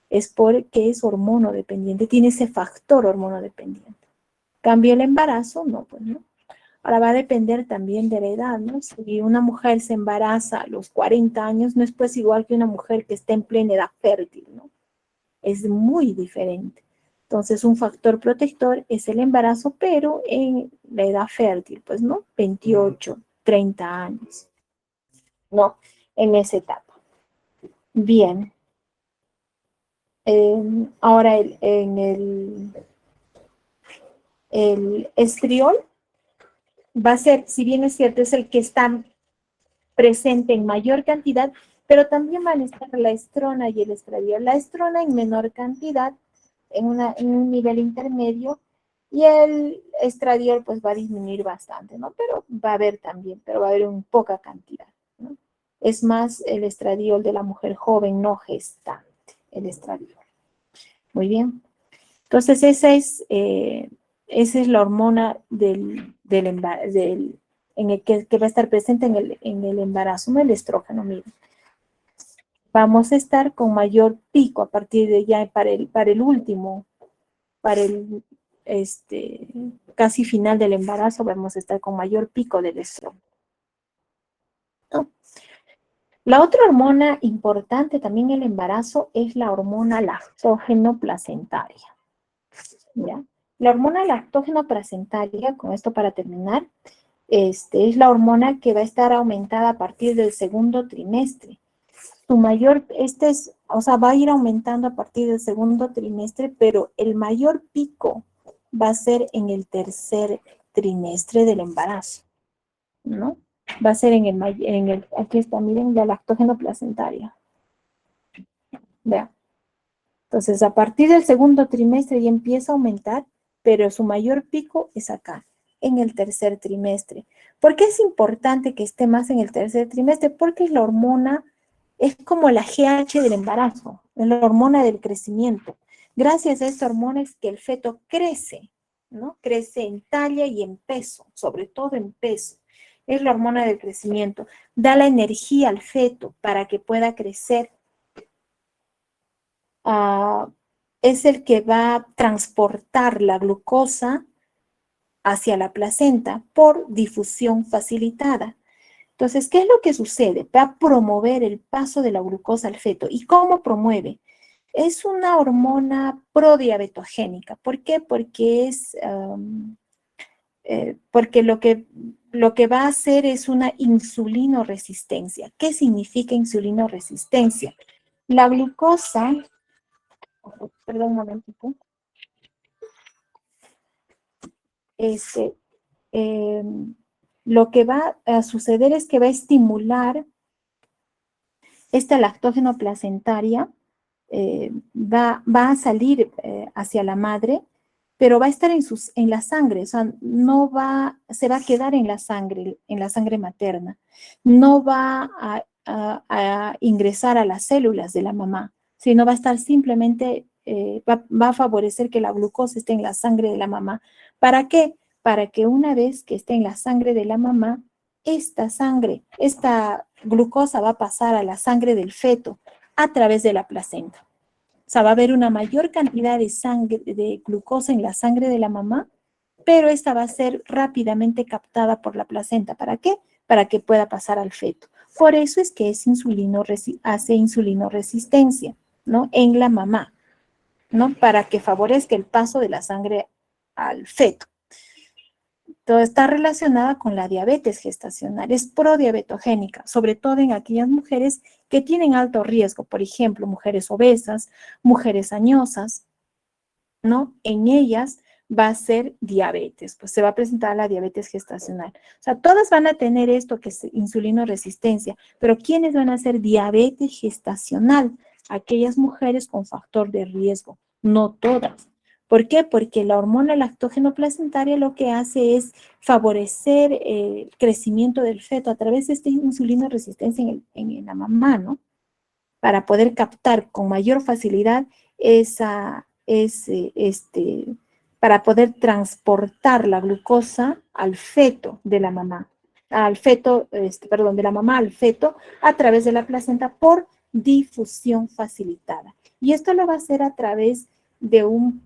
Speaker 2: Es porque es hormonodependiente, tiene ese factor hormonodependiente. ¿Cambia el embarazo? No, pues no. Ahora va a depender también de la edad, ¿no? Si una mujer se embaraza a los 40 años, no es pues igual que una mujer que está en plena edad fértil, ¿no? Es muy diferente. Entonces, un factor protector es el embarazo, pero en la edad fértil, pues, ¿no? 28, 30 años, ¿no? En esa etapa. Bien. Ahora, el estriol va a ser, si bien es cierto, es el que está presente en mayor cantidad, pero también van a estar la estrona y el estradiol. La estrona en menor cantidad, en un nivel intermedio, y el estradiol pues va a disminuir bastante, ¿no? Pero va a haber también, pero va a haber en poca cantidad, ¿no? Es más el estradiol de la mujer joven no gestante, el estradiol. Muy bien. Entonces esa es la hormona en el que va a estar presente en el embarazo, ¿no? El estrógeno, miren. Vamos a estar con mayor pico a partir de ya para el último, para el casi final del embarazo, vamos a estar con mayor pico del estrógeno, ¿no? La otra hormona importante también en el embarazo es la hormona lactógeno placentaria, ¿ya? La hormona lactógeno placentaria, con esto para terminar, es la hormona que va a estar aumentada a partir del segundo trimestre. Su mayor, o sea, va a ir aumentando a partir del segundo trimestre, pero el mayor pico va a ser en el tercer trimestre del embarazo, ¿no? Va a ser aquí está, miren, la lactógeno placentaria. Vean. Entonces, a partir del segundo trimestre ya empieza a aumentar, pero su mayor pico es acá, en el tercer trimestre. ¿Por qué es importante que esté más en el tercer trimestre? Porque la hormona es como la GH del embarazo, es la hormona del crecimiento. Gracias a esta hormona es que el feto crece, ¿no? Crece en talla y en peso, sobre todo en peso. Es la hormona del crecimiento. Da la energía al feto para que pueda crecer. Es el que va a transportar la glucosa hacia la placenta por difusión facilitada. Entonces, ¿qué es lo que sucede? Va a promover el paso de la glucosa al feto. ¿Y cómo promueve? Es una hormona prodiabetogénica. ¿Por qué? Porque porque lo que va a hacer es una insulinoresistencia. ¿Qué significa insulinoresistencia? La glucosa, perdón un momentito. Lo que va a suceder es que va a estimular esta lactógeno placentaria, va a salir hacia la madre, pero va a estar en la sangre, o sea, se va a quedar en la sangre materna, no va a ingresar a las células de la mamá, sino va a estar simplemente, va a favorecer que la glucosa esté en la sangre de la mamá. ¿Para qué? Para que una vez que esté en la sangre de la mamá, esta glucosa va a pasar a la sangre del feto a través de la placenta. O sea, va a haber una mayor cantidad de glucosa en la sangre de la mamá, pero esta va a ser rápidamente captada por la placenta. ¿Para qué? Para que pueda pasar al feto. Por eso es que hace insulinoresistencia, ¿no? En la mamá, ¿no? Para que favorezca el paso de la sangre al feto. Todo está relacionada con la diabetes gestacional, es prodiabetogénica, sobre todo en aquellas mujeres que tienen alto riesgo, por ejemplo, mujeres obesas, mujeres añosas, ¿no? En ellas va a ser diabetes, pues se va a presentar la diabetes gestacional. O sea, todas van a tener esto que es insulinoresistencia, pero ¿quiénes van a ser diabetes gestacional? Aquellas mujeres con factor de riesgo, no todas. ¿Por qué? Porque la hormona lactógeno placentaria lo que hace es favorecer el crecimiento del feto a través de esta insulinoresistencia en la mamá, ¿no? Para poder captar con mayor facilidad para poder transportar la glucosa al feto de la mamá, de la mamá al feto a través de la placenta por difusión facilitada. Y esto lo va a hacer a través de un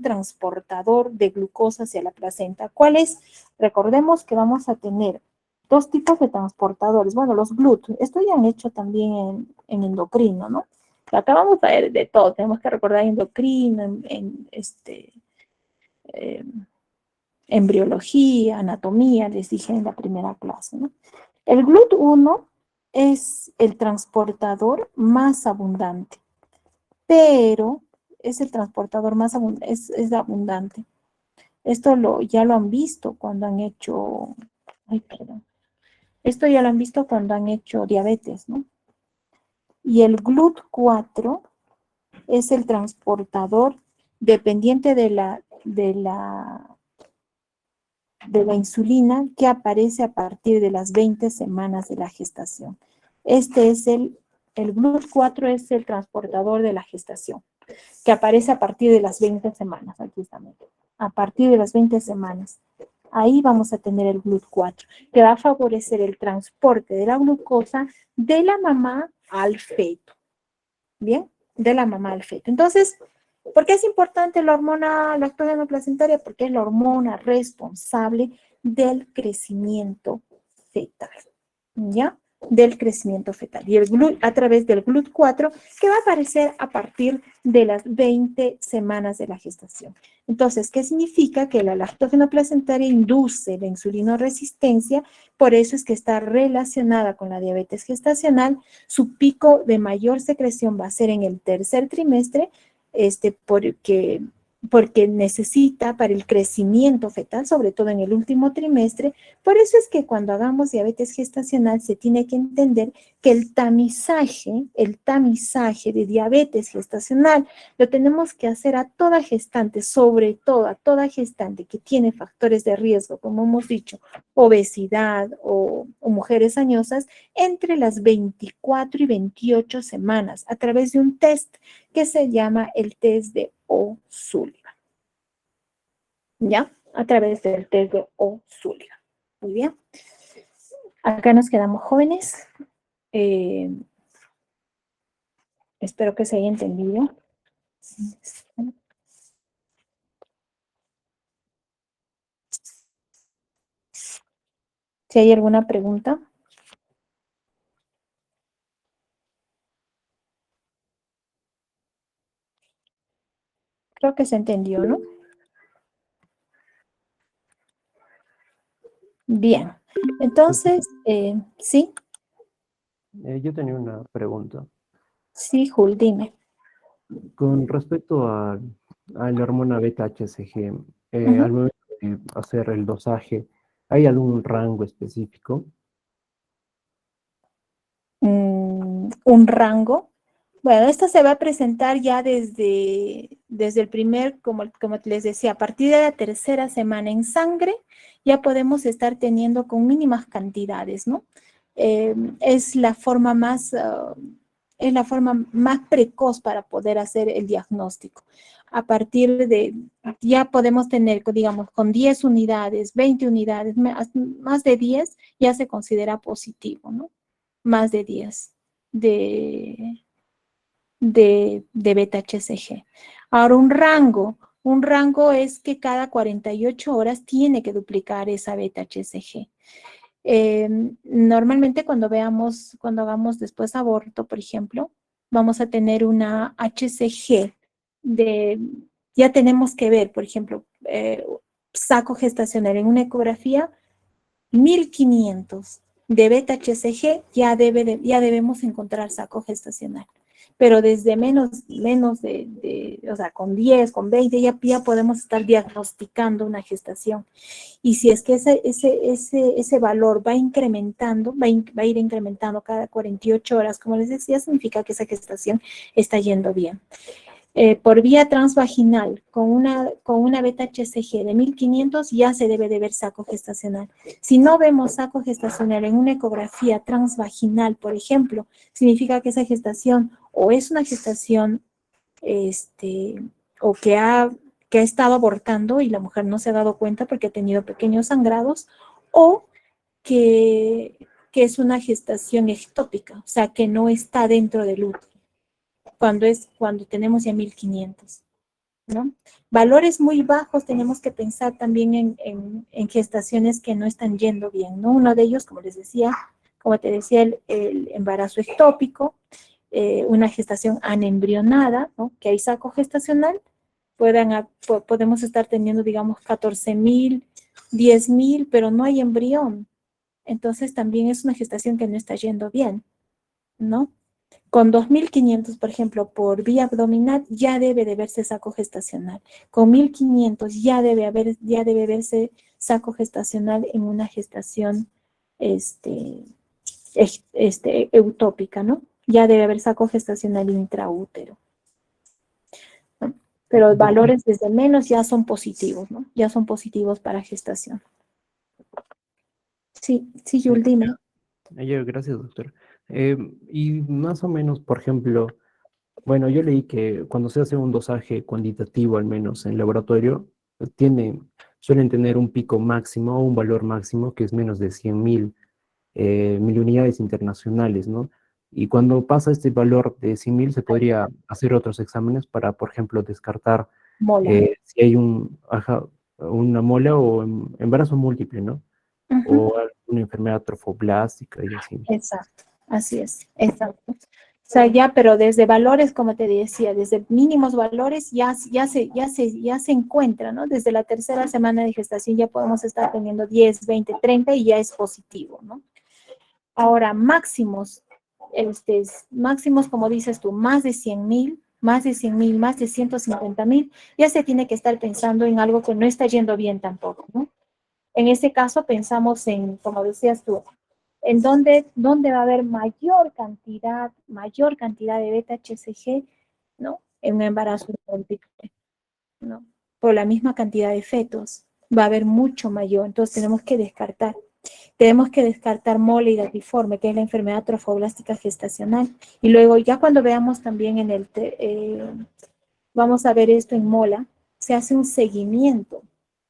Speaker 2: transportador de glucosa hacia la placenta. ¿Cuál es? Recordemos que vamos a tener dos tipos de transportadores. Bueno, los GLUT, esto ya han hecho también en endocrino, ¿no? Acá vamos a ver de todo, tenemos que recordar endocrino, embriología, anatomía, les dije en la primera clase, ¿no? El GLUT1 es el transportador más abundante, pero es el transportador más abundante, es abundante. Esto ya lo han visto cuando han hecho, esto ya lo han visto cuando han hecho diabetes, ¿no? Y el GLUT4 es el transportador dependiente de la insulina que aparece a partir de las 20 semanas de la gestación. Este es el GLUT4 es el transportador de la gestación, que aparece a partir de las 20 semanas. Aquí está, a partir de las 20 semanas. Ahí vamos a tener el GLUT4, que va a favorecer el transporte de la glucosa de la mamá al feto. ¿Bien? De la mamá al feto. Entonces, ¿por qué es importante la hormona lactógeno placentaria? Porque es la hormona responsable del crecimiento fetal. ¿Ya? Del crecimiento fetal. Y a través del GLUT4, que va a aparecer a partir de las 20 semanas de la gestación. Entonces, ¿qué significa? Que la lactógeno placentaria induce la insulinoresistencia, por eso es que está relacionada con la diabetes gestacional. Su pico de mayor secreción va a ser en el tercer trimestre, porque necesita para el crecimiento fetal, sobre todo en el último trimestre. Por eso es que cuando hagamos diabetes gestacional se tiene que entender que el tamizaje de diabetes gestacional lo tenemos que hacer a toda gestante, sobre todo a toda gestante que tiene factores de riesgo, como hemos dicho, obesidad o mujeres añosas, entre las 24 y 28 semanas, a través de un test que se llama el test de O'Sullivan. ¿Ya? A través del test de O'Sullivan. Muy bien. Acá nos quedamos jóvenes. Espero que se haya entendido. Si hay alguna pregunta. Creo que se entendió, ¿no? Bien. Entonces, ¿sí?
Speaker 7: Yo tenía una pregunta.
Speaker 2: Sí, Jul, dime.
Speaker 7: Con respecto a la hormona beta-HCG, al momento de hacer el dosaje, ¿hay algún rango específico?
Speaker 2: Un rango. Bueno, esto se va a presentar ya desde el primer, como les decía, a partir de la tercera semana en sangre, ya podemos estar teniendo con mínimas cantidades, ¿no? Es la forma más precoz para poder hacer el diagnóstico. A partir de, ya podemos tener, digamos, con 10 unidades, 20 unidades, más de 10, ya se considera positivo, ¿no? Más de 10 de beta-HCG. Ahora, un rango es que cada 48 horas tiene que duplicar esa beta-HCG. Normalmente cuando hagamos después aborto, por ejemplo, vamos a tener una HCG ya tenemos que ver, por ejemplo, saco gestacional en una ecografía, 1500 de beta-HCG, ya debemos encontrar saco gestacional. Pero desde menos o sea, con 10, con 20, ya podemos estar diagnosticando una gestación. Y si es que ese valor va incrementando, va a ir incrementando cada 48 horas, como les decía, significa que esa gestación está yendo bien. Por vía transvaginal, con una beta-HCG de 1500, ya se debe de ver saco gestacional. Si no vemos saco gestacional en una ecografía transvaginal, por ejemplo, significa que esa gestación o es una gestación o que ha que ha estado abortando y la mujer no se ha dado cuenta porque ha tenido pequeños sangrados, o que es una gestación ectópica, o sea, que no está dentro del útero, cuando tenemos ya 1500, ¿no? Valores muy bajos, tenemos que pensar también en gestaciones que no están yendo bien, ¿no? Uno de ellos, como les decía, como te decía, el embarazo ectópico, una gestación anembrionada, ¿no? Que hay saco gestacional, podemos estar teniendo, digamos, 14,000, 10,000, pero no hay embrión. Entonces también es una gestación que no está yendo bien, ¿no? Con 2,500, por ejemplo, por vía abdominal, ya debe de verse saco gestacional. Con 1,500 ya debe verse saco gestacional en una gestación eutópica, ¿no? Ya debe haber saco gestacional intraútero, ¿no? Pero valores desde menos ya son positivos, ¿no? Ya son positivos para gestación. Sí, sí, Yul, dime.
Speaker 7: Gracias, doctor. Y más o menos, por ejemplo, bueno, yo leí que cuando se hace un dosaje cuantitativo, al menos en laboratorio, suelen tener un pico máximo o un valor máximo que es menos de 100,000 mil unidades internacionales, ¿no? Y cuando pasa este valor de 100,000, se podría hacer otros exámenes para, por ejemplo, descartar
Speaker 2: Mola.
Speaker 7: si hay una mola o embarazo múltiple, ¿no? O alguna enfermedad trofoblástica y así.
Speaker 2: Exacto, así es, exacto. O sea, ya, pero desde valores, como te decía, desde mínimos valores ya se encuentra, ¿no? Desde la tercera semana de gestación ya podemos estar teniendo 10, 20, 30 y ya es positivo, ¿no? Ahora, máximos, como dices tú, más de 100,000, más de 100,000, más de 150,000, ya se tiene que estar pensando en algo que no está yendo bien tampoco, ¿no? En este caso pensamos en, como decías tú, en dónde va a haber mayor cantidad de beta-HCG, ¿no? En un embarazo múltiple, ¿no? Por la misma cantidad de fetos, va a haber mucho mayor, entonces tenemos que descartar. Tenemos que descartar mole y datiforme, que es la enfermedad trofoblástica gestacional. Y luego ya cuando veamos también vamos a ver esto en mola, se hace un seguimiento,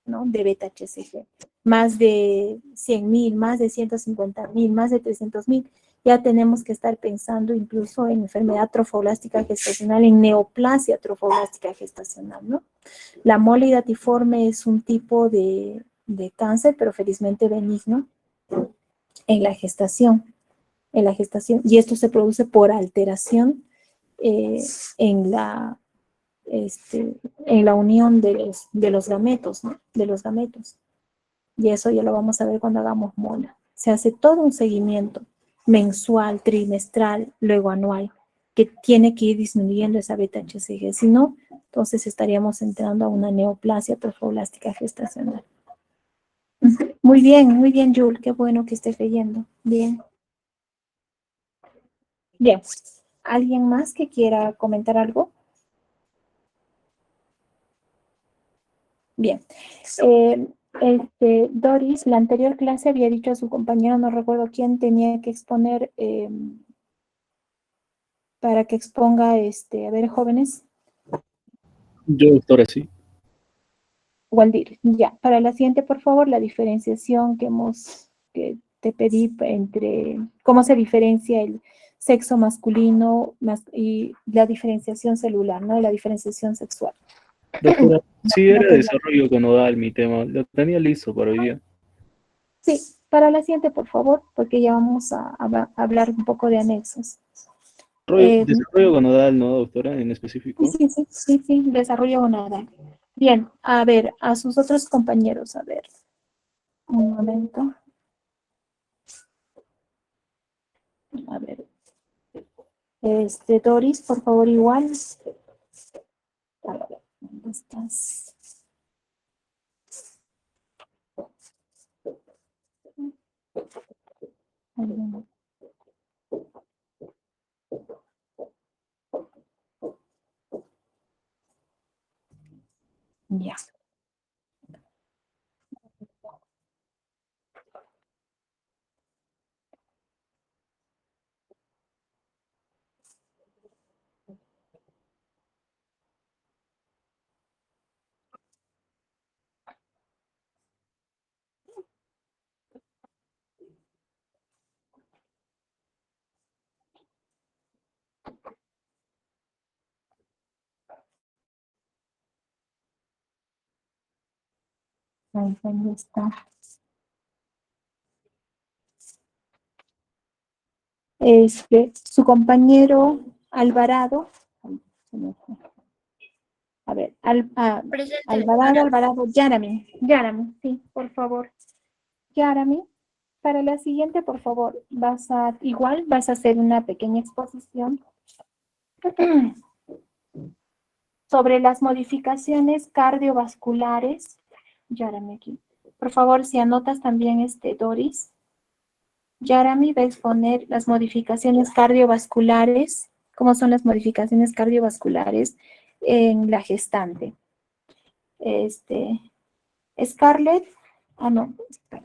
Speaker 2: ¿no? De beta-HCG. Más de 100,000, más de 150,000, más de 300,000. Ya tenemos que estar pensando incluso en enfermedad trofoblástica gestacional, en neoplasia trofoblástica gestacional, ¿no? La mole datiforme es un tipo de cáncer, pero felizmente benigno en la gestación. Y esto se produce por alteración en la unión de los gametos, ¿no? De los gametos. Y eso ya lo vamos a ver cuando hagamos mola. Se hace todo un seguimiento mensual, trimestral, luego anual, que tiene que ir disminuyendo esa beta-HCG. Si no, entonces estaríamos entrando a una neoplasia trofoblástica gestacional. Muy bien, Jul, qué bueno que estés leyendo. Bien. Bien. ¿Alguien más que quiera comentar algo? Bien. Doris, la anterior clase había dicho a su compañero, no recuerdo quién, tenía que exponer para que exponga, a ver, jóvenes.
Speaker 12: Yo, doctora, sí.
Speaker 2: Waldir, ya. Para la siguiente, por favor, la diferenciación que te pedí entre cómo se diferencia el sexo masculino y la diferenciación celular, ¿no? La diferenciación sexual.
Speaker 12: Doctora, sí era desarrollo conodal mi tema. Lo tenía listo para hoy día.
Speaker 2: Sí, para la siguiente, por favor, porque ya vamos a hablar un poco de anexos.
Speaker 12: Desarrollo conodal, ¿no, doctora, en específico?
Speaker 2: Sí, desarrollo gonadal. Bien, a ver, a sus otros compañeros, a ver. Un momento. A ver. Doris, por favor, igual. A ver, ¿dónde estás? Ya. ¿Dónde está? Su compañero Alvarado. Ay, se me fue. A ver, Alvarado, Yarami, sí, por favor. Yarami, para la siguiente, por favor, vas a hacer una pequeña exposición sobre las modificaciones cardiovasculares. Yarami aquí. Por favor, si anotas también Doris. Yarami va a exponer las modificaciones cardiovasculares. ¿Cómo son las modificaciones cardiovasculares en la gestante? Scarlett. Ah, no. Espera.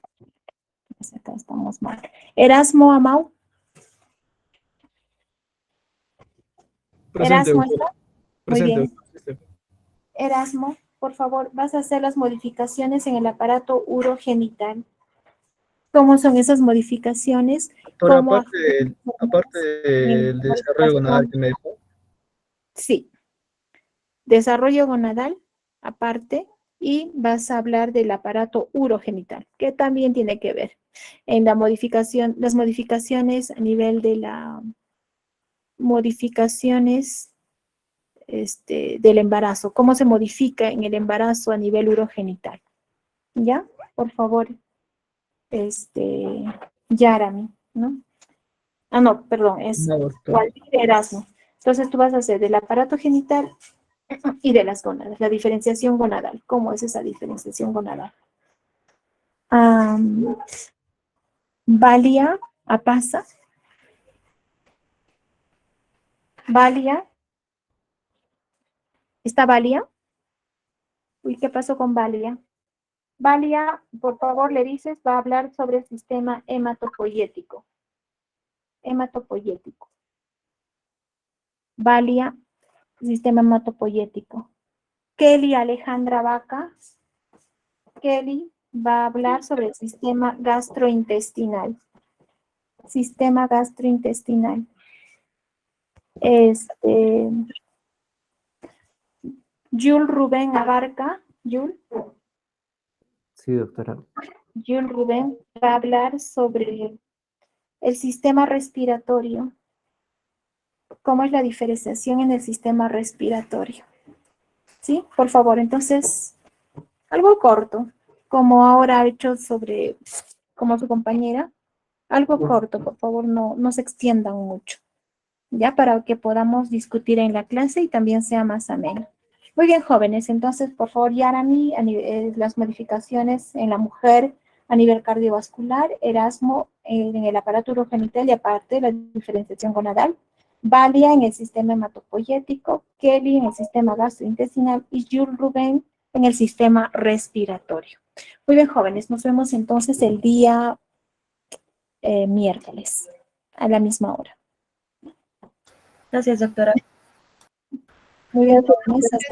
Speaker 2: Acá estamos mal. Erasmo Amau.
Speaker 6: Presente,
Speaker 2: Erasmo
Speaker 6: doctora.
Speaker 2: está. Muy bien.
Speaker 6: Presente.
Speaker 2: Erasmo, por favor, vas a hacer las modificaciones en el aparato urogenital. ¿Cómo son esas modificaciones?
Speaker 13: Doctora,
Speaker 2: ¿Cómo
Speaker 13: aparte del desarrollo gonadal que me dijo.
Speaker 2: Sí. Desarrollo gonadal, aparte, y vas a hablar del aparato urogenital, que también tiene que ver en la modificación, las modificaciones a nivel de la modificaciones del embarazo, cómo se modifica en el embarazo a nivel urogenital. ¿Ya? Por favor, Yarami, ¿no? Ah, no, perdón, es
Speaker 13: No, doctora.
Speaker 2: Waldir Erasmo. Entonces tú vas a hacer del aparato genital y de las gónadas, la diferenciación gonadal. ¿Cómo es esa diferenciación gonadal? Valia, Apasa. Valia. ¿Está Valia? Uy, ¿qué pasó con Valia? Valia, por favor, le dices, va a hablar sobre el sistema hematopoyético. Hematopoyético. Valia, sistema hematopoyético. Kelly Alejandra Vaca. Kelly va a hablar sobre el sistema gastrointestinal. Sistema gastrointestinal. Jules Rubén Abarca. Jules
Speaker 7: Sí, doctora.
Speaker 2: Rubén va a hablar sobre el sistema respiratorio. ¿Cómo es la diferenciación en el sistema respiratorio? ¿Sí? Por favor, entonces, algo corto, como ahora ha hecho como su compañera, algo corto, por favor, no se extiendan mucho, ya para que podamos discutir en la clase y también sea más ameno. Muy bien, jóvenes, entonces, por favor, Yarami, las modificaciones en la mujer a nivel cardiovascular, Erasmo en el aparato urogenital y aparte la diferenciación gonadal, Valia en el sistema hematopoyético, Kelly en el sistema gastrointestinal y Jules Rubén en el sistema respiratorio. Muy bien, jóvenes, nos vemos entonces el día miércoles a la misma hora.
Speaker 11: Gracias, doctora.
Speaker 2: Muy bien, jóvenes, hasta